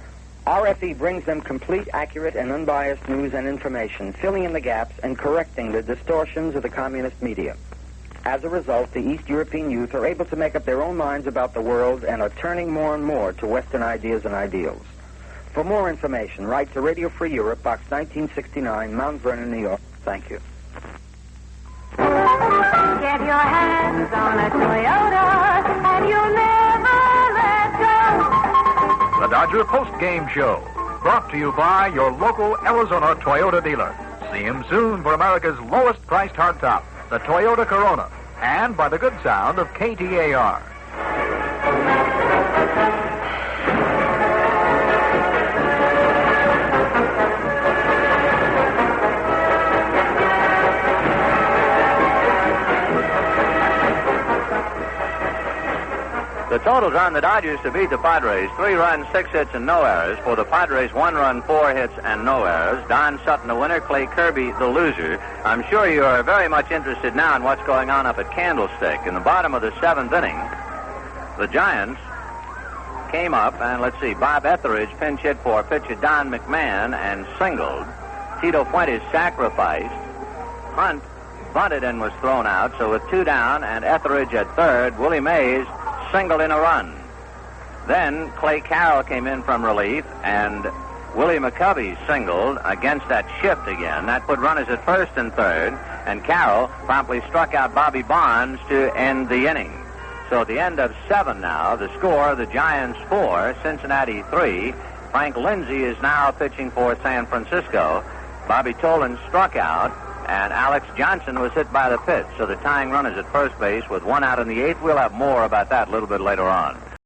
RFE brings them complete, accurate, and unbiased news and information, filling in the gaps and correcting the distortions of the communist media. As a result, the East European youth are able to make up their own minds about the world and are turning more and more to Western ideas and ideals. For more information, write to Radio Free Europe, Box 1969, Mount Vernon, New York. Thank you. Get your hands on a Toyota and you'll never let go. The Dodger Post-Game Show, brought to you by your local Arizona Toyota dealer. See him soon for America's lowest-priced hardtop, the Toyota Corona, and by the good sound of KTAR. The totals on the Dodgers to beat the Padres: 3 runs, 6 hits, and no errors. For the Padres, 1 run, 4 hits, and no errors. Don Sutton, the winner. Clay Kirby, the loser. I'm sure you are very much interested now in what's going on up at Candlestick. In the bottom of the 7th inning, the Giants came up, and let's see, Bob Etheridge pinch hit for pitcher Don McMahon and singled. Tito Fuentes sacrificed. Hunt bunted and was thrown out, so with 2 down and Etheridge at third, Willie Mays singled in a run. Then Clay Carroll came in from relief, and Willie McCovey singled against that shift again. That put runners at first and third, and Carroll promptly struck out Bobby Bonds to end the inning. So at the end of 7 now, the score, the Giants 4, Cincinnati 3. Frank Lindsay is now pitching for San Francisco. Bobby Tolan struck out, and Alex Johnson was hit by the pitch. So the tying runners at first base with 1 out in the 8th. We'll have more about that a little bit later on.